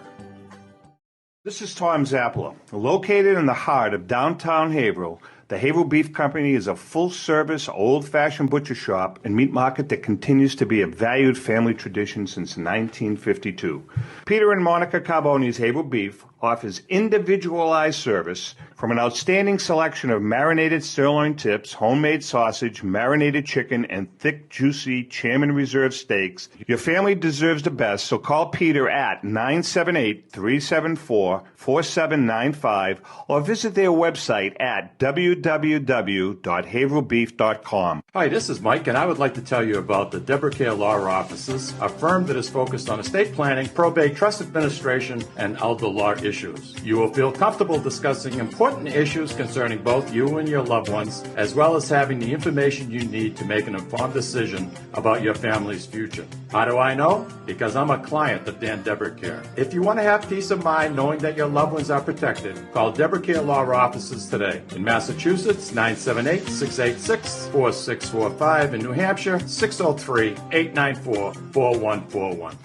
Speaker 3: This is Tom Zappala. Located in the heart of downtown Haverhill, the Haverhill Beef Company is a full-service, old-fashioned butcher shop and meat market that continues to be a valued family tradition since 1952. Peter and Monica Carboni's Haverhill Beef offers individualized service from an outstanding selection of marinated sirloin tips, homemade sausage, marinated chicken, and thick, juicy Chairman Reserve steaks. Your family deserves the best, so call Peter at 978-374-4795 or visit their website at www.haverhillbeef.com.
Speaker 14: Hi, this is Mike, and I would like to tell you about the Deborah Care Law Offices, a firm that is focused on estate planning, probate, trust administration, and elder law issues. You will feel comfortable discussing important issues concerning both you and your loved ones, as well as having the information you need to make an informed decision about your family's future. How do I know? Because I'm a client of Dan Deborah Care. If you want to have peace of mind knowing that your loved ones are protected, call Deborah Care Law Offices today. In Massachusetts, 978-686-4645. In New Hampshire, 603-894-4141.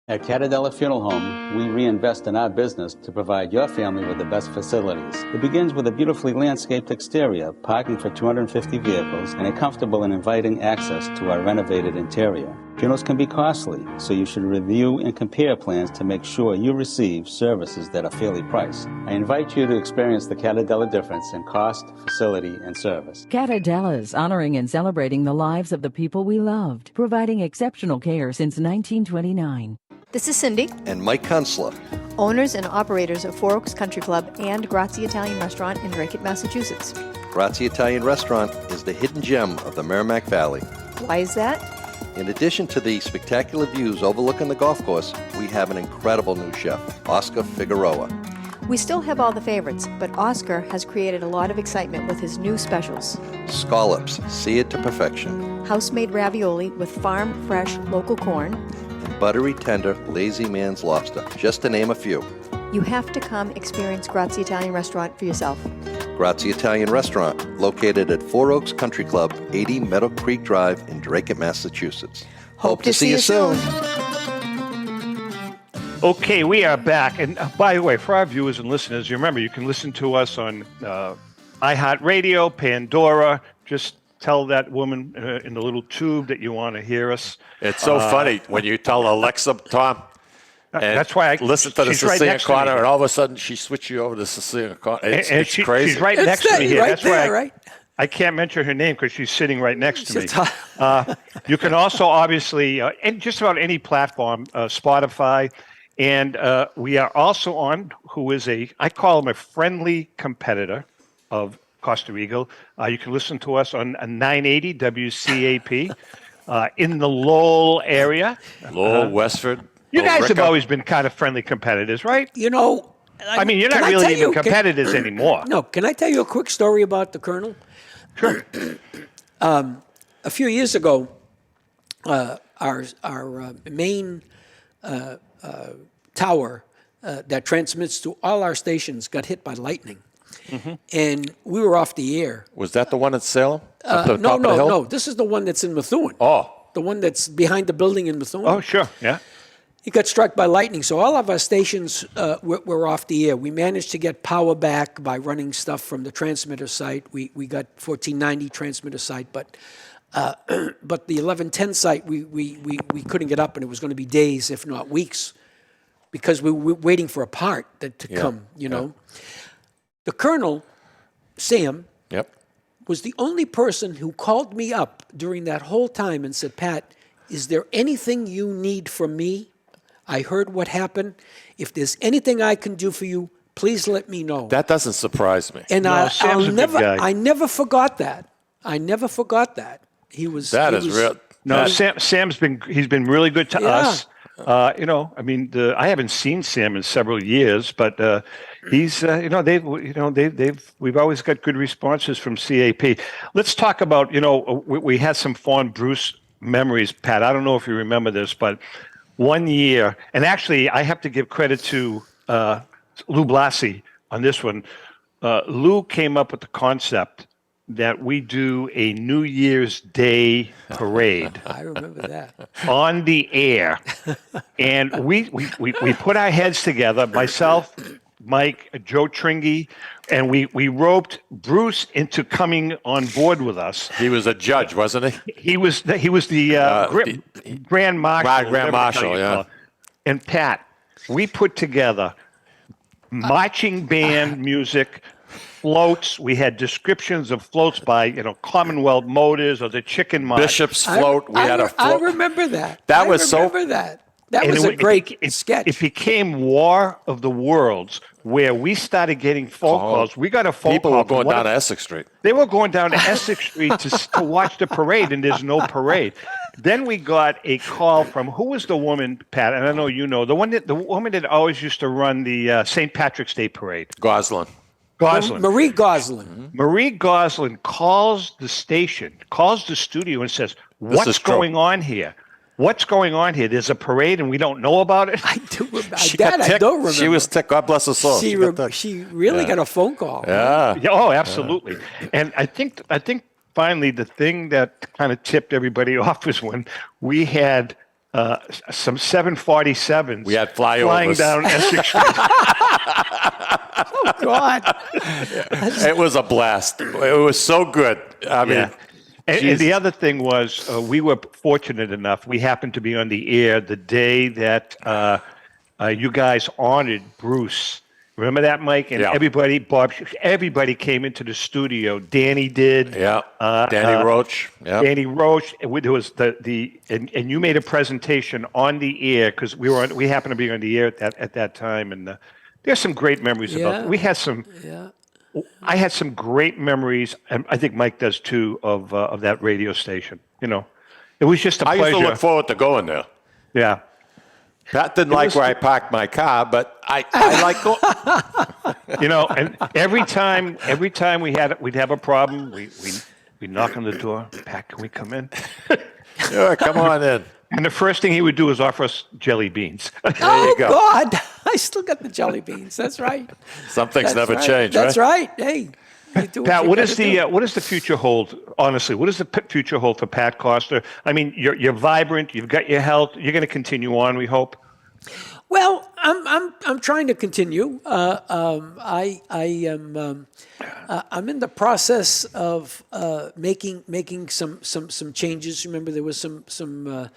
Speaker 15: At Catadella Funeral Home, we reinvest in our business to provide your family with the best facilities. It begins with a beautifully landscaped exterior, parking for 250 vehicles, and a comfortable and inviting access to our renovated interior. Funerals can be costly, so you should review and compare plans to make sure you receive services that are fairly priced. I invite you to experience the Catadella difference in cost, facility, and service.
Speaker 16: Catadella's honoring and celebrating the lives of the people we loved, providing exceptional care since 1929.
Speaker 11: This is Cindy.
Speaker 12: And Mike Kunstler,
Speaker 11: owners and operators of Four Oaks Country Club and Grazie Italian Restaurant in Drake, Massachusetts.
Speaker 12: Grazie Italian Restaurant is the hidden gem of the Merrimack Valley.
Speaker 11: Why is that?
Speaker 12: In addition to the spectacular views overlooking the golf course, we have an incredible new chef, Oscar Figueroa.
Speaker 11: We still have all the favorites, but Oscar has created a lot of excitement with his new specials.
Speaker 12: Scallops, seared to perfection.
Speaker 11: House-made ravioli with farm-fresh local corn.
Speaker 12: And buttery, tender, lazy man's lobster, just to name a few.
Speaker 11: You have to come experience Grazie Italian Restaurant for yourself.
Speaker 12: Grazie Italian Restaurant, located at Four Oaks Country Club, 80 Meadow Creek Drive in Drake, Massachusetts. Hope to see you soon.
Speaker 3: Okay, we are back. And by the way, for our viewers and listeners, you remember you can listen to us on iHeartRadio, Pandora. Just tell that woman in the little tube that you want to hear us.
Speaker 4: It's so funny when you tell Alexa, Tom. And
Speaker 3: that's why I
Speaker 4: listen to the Sicilian
Speaker 3: right
Speaker 4: corner, and all of a sudden she switched you over to the Sicilian corner. It's crazy.
Speaker 3: She's right next to me here.
Speaker 5: Right
Speaker 3: That's
Speaker 5: there,
Speaker 3: why
Speaker 5: right?
Speaker 3: I can't mention her name because she's sitting right next to me. You can also obviously, and just about any platform, Spotify, and we are also on who is I call him a friendly competitor of Costa-Eagle. You can listen to us on 980 WCAP in the Lowell area.
Speaker 4: Lowell, Westford.
Speaker 3: You guys have always been kind of friendly competitors, right?
Speaker 5: You know,
Speaker 3: I mean, you're not really even competitors anymore.
Speaker 5: No, can I tell you a quick story about the Colonel?
Speaker 3: Sure.
Speaker 5: A few years ago, our main tower that transmits to all our stations got hit by lightning. Mm-hmm. And we were off the air.
Speaker 4: Was that the one at Salem?
Speaker 5: No. This is the one that's in Methuen.
Speaker 4: Oh.
Speaker 5: The one that's behind the building in Methuen.
Speaker 3: Oh, sure, yeah.
Speaker 5: He got struck by lightning, so all of our stations were off the air. We managed to get power back by running stuff from the transmitter site. We got 1490 transmitter site, but the 1110 site we couldn't get up, and it was going to be days, if not weeks, because we were waiting for a part to come. You know, the Colonel, Sam, was the only person who called me up during that whole time and said, "Pat, is there anything you need from me? I heard what happened. If there's anything I can do for you, please let me know."
Speaker 4: That doesn't surprise me.
Speaker 5: And I never forgot that. I never forgot that.
Speaker 4: Real.
Speaker 3: No, Sam's been really good to us. I mean, I haven't seen Sam in several years, but he's we've always got good responses from CAP. Let's talk about we had some fond Bruce memories, Pat. I don't know if you remember this, but one year, and actually I have to give credit to Lou Blasi on this one. Lou came up with the concept that we do a New Year's Day parade.
Speaker 5: I remember that.
Speaker 3: On the air. And we put our heads together, myself, Mike, Joe Tringy, and we roped Bruce into coming on board with us.
Speaker 4: He was a judge, wasn't he?
Speaker 3: He was the Grand Marshal.
Speaker 4: Grand Marshal, yeah.
Speaker 3: And Pat, we put together marching band music, floats. We had descriptions of floats by, Commonwealth Motors or the Chicken March.
Speaker 4: Bishop's float. We had a float.
Speaker 5: I remember that.
Speaker 4: That was
Speaker 5: That was a great sketch.
Speaker 3: It became War of the Worlds, where we started getting phone calls. We got a phone call.
Speaker 4: People were going down to Essex Street.
Speaker 3: They were going down to Essex Street to watch the parade, and there's no parade. Then we got a call from, who was the woman, Pat? And I know you know, the woman that always used to run the St. Patrick's Day parade.
Speaker 4: Goslin.
Speaker 5: Marie Goslin.
Speaker 3: Mm-hmm. Marie Goslin calls the studio and says, what's going on here? What's going on here? There's a parade and we don't know about it?
Speaker 5: I do remember.
Speaker 4: I
Speaker 5: don't remember.
Speaker 4: She was ticked. God bless her soul.
Speaker 5: She really got a phone call.
Speaker 4: Yeah.
Speaker 3: Oh, absolutely. And I think finally the thing that kind of tipped everybody off was when we had some 747s.
Speaker 4: We had flyovers.
Speaker 3: Flying down Essex Street.
Speaker 5: Oh, God.
Speaker 4: It was a blast. It was so good. I mean,
Speaker 3: and the other thing was we were fortunate enough. We happened to be on the air the day that you guys honored Bruce. Remember that, Mike? And everybody came into the studio. Danny did.
Speaker 4: Yeah. Danny Roach. Yeah.
Speaker 3: Danny Roach. There was and you made a presentation on the air because we happened to be on the air at that time, and there's some great memories about it. We had some.
Speaker 5: Yeah.
Speaker 3: I had some great memories, and I think Mike does too, of that radio station. It was just a pleasure.
Speaker 4: I used to look forward to going there.
Speaker 3: Yeah.
Speaker 4: Pat didn't like where I parked my car, but I like going.
Speaker 3: And every time we'd have a problem, we'd knock on the door. Pat, can we come in?
Speaker 4: Sure, come on in.
Speaker 3: And the first thing he would do is offer us jelly beans.
Speaker 4: There you go.
Speaker 5: God, I still got the jelly beans. That's right.
Speaker 4: Some things never change,
Speaker 5: That's right. Hey.
Speaker 3: Pat, what does the future hold? Honestly, what does the future hold for Pat Costa? I mean, you're vibrant. You've got your health. You're going to continue on, we hope.
Speaker 5: Well, I'm trying to continue. I am. I'm in the process of making some changes. Remember, there was some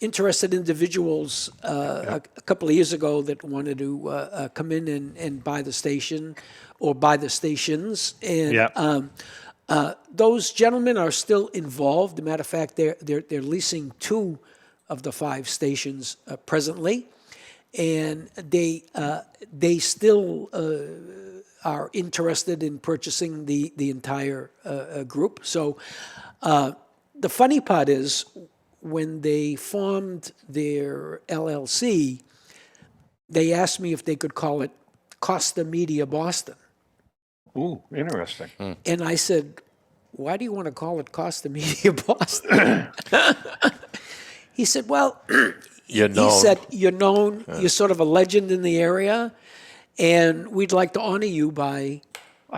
Speaker 5: interested individuals a couple of years ago that wanted to come in and buy the station or buy the stations, and those gentlemen are still involved. As a matter of fact, they're leasing 2 of the 5 stations presently, and they still are interested in purchasing the entire group. So the funny part is, when they formed their LLC, they asked me if they could call it Costa Media Boston.
Speaker 3: Ooh, interesting.
Speaker 5: And I said, why do you want to call it Costa Media Boston? He said, well,
Speaker 4: you're
Speaker 5: known, you're sort of a legend in the area, and we'd like to honor you by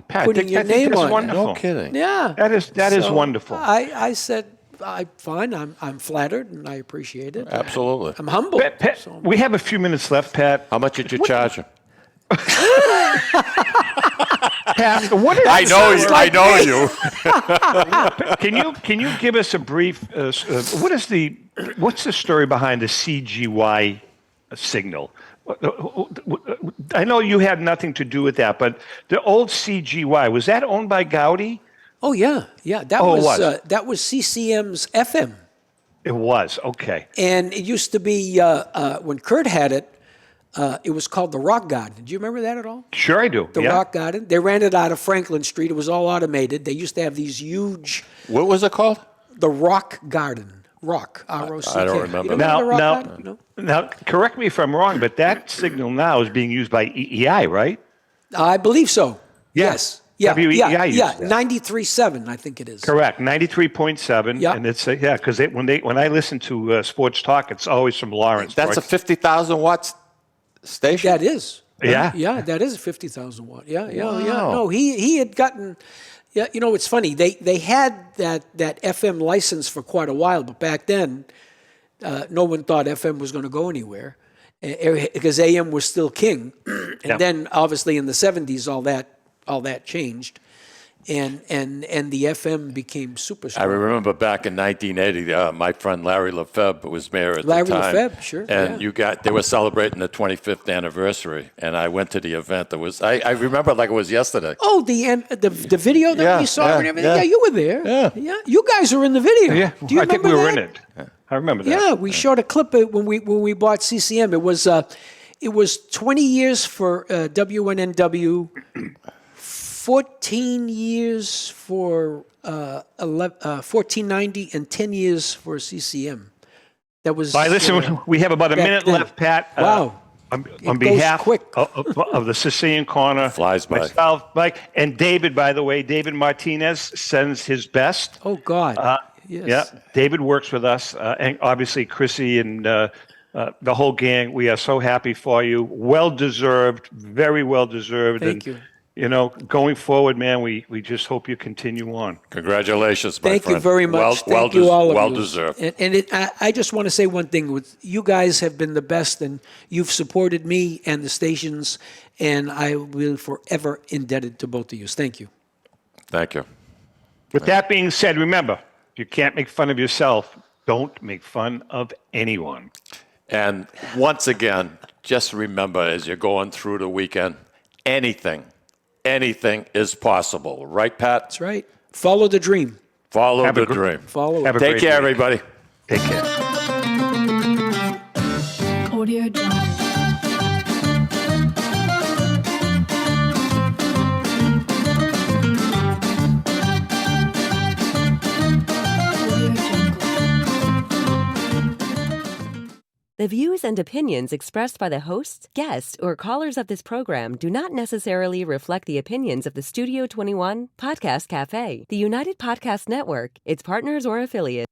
Speaker 5: putting your name on it.
Speaker 3: Wonderful.
Speaker 4: No kidding.
Speaker 5: Yeah.
Speaker 3: That is wonderful.
Speaker 5: I said, fine, I'm flattered, and I appreciate it.
Speaker 4: Absolutely.
Speaker 5: I'm humbled.
Speaker 3: Pat, we have a few minutes left, Pat.
Speaker 4: How much did you charge him?
Speaker 3: Pat, what is
Speaker 4: I know you.
Speaker 3: Can you give us a brief? What's the story behind the CGY signal? I know you had nothing to do with that, but the old CGY, was that owned by Gowdy?
Speaker 5: Oh yeah. That was CCM's FM.
Speaker 3: It was, okay.
Speaker 5: And it used to be when Curt had it. It was called the Rock Garden. Do you remember that at all?
Speaker 3: Sure, I do.
Speaker 5: The Rock Garden. They ran it out of Franklin Street. It was all automated. They used to have these huge.
Speaker 4: What was it called?
Speaker 5: The Rock Garden. Rock. R-O-C-K.
Speaker 4: I don't remember.
Speaker 3: Now, correct me if I'm wrong, but that signal now is being used by EEI, right?
Speaker 5: I believe so. Yes. Yeah,
Speaker 3: WEEI
Speaker 5: 93.7, I think it is.
Speaker 3: Correct, 93.7.
Speaker 5: Yeah.
Speaker 3: And it's because when I listen to sports talk, it's always from Lawrence.
Speaker 4: That's a 50,000 watts station.
Speaker 5: That is.
Speaker 3: Yeah.
Speaker 5: Yeah, that is a 50,000 watt. Yeah. No, he had gotten. Yeah, it's funny. They had that FM license for quite a while, but back then, no one thought FM was going to go anywhere because AM was still king. And then, obviously, in the 70s, all that changed. And the FM became super strong.
Speaker 4: I remember back in 1980, my friend Larry Lefebvre was mayor at the time.
Speaker 5: Larry Lefebvre, sure.
Speaker 4: And they were celebrating the 25th anniversary, and I went to the event. I remember like it was yesterday.
Speaker 5: Oh, the video that we saw and everything. Yeah, you were there. Yeah, you guys were in the video.
Speaker 3: Yeah,
Speaker 5: Do you
Speaker 3: I think
Speaker 5: remember
Speaker 3: we were
Speaker 5: that?
Speaker 3: in it. I remember that.
Speaker 5: Yeah, we showed a clip when we bought CCM. It was 20 years for WNNW. 14 years for 1490 and 10 years for CCM. That was.
Speaker 3: Listen, we have about a minute left, Pat.
Speaker 5: Wow.
Speaker 3: On behalf of the Sicilian Corner,
Speaker 4: flies by.
Speaker 3: Myself, Mike, and David, by the way, David Martinez sends his best.
Speaker 5: Oh, God. Yes.
Speaker 3: Yeah, David works with us, and obviously Chrissy and the whole gang. We are so happy for you. Well-deserved, very well-deserved.
Speaker 5: Thank you.
Speaker 3: Going forward, man, we just hope you continue on.
Speaker 4: Congratulations, my friend.
Speaker 5: Thank you very much. Thank you, all of you.
Speaker 4: Well-deserved.
Speaker 5: And I just want to say one thing. You guys have been the best, and you've supported me and the stations, and I will forever indebted to both of you. Thank you.
Speaker 4: Thank you.
Speaker 3: With that being said, remember, if you can't make fun of yourself, don't make fun of anyone.
Speaker 4: And once again, just remember as you're going through the weekend, anything is possible. Right, Pat?
Speaker 5: That's right. Follow the dream.
Speaker 4: Follow the dream.
Speaker 5: Follow it.
Speaker 4: Take care, everybody.
Speaker 3: Take care.
Speaker 2: Audio Jungle.
Speaker 1: The views and opinions expressed by the hosts, guests, or callers of this program do not necessarily reflect the opinions of the Studio 21 Podcast Café, the United Podcast Network, its partners, or affiliates.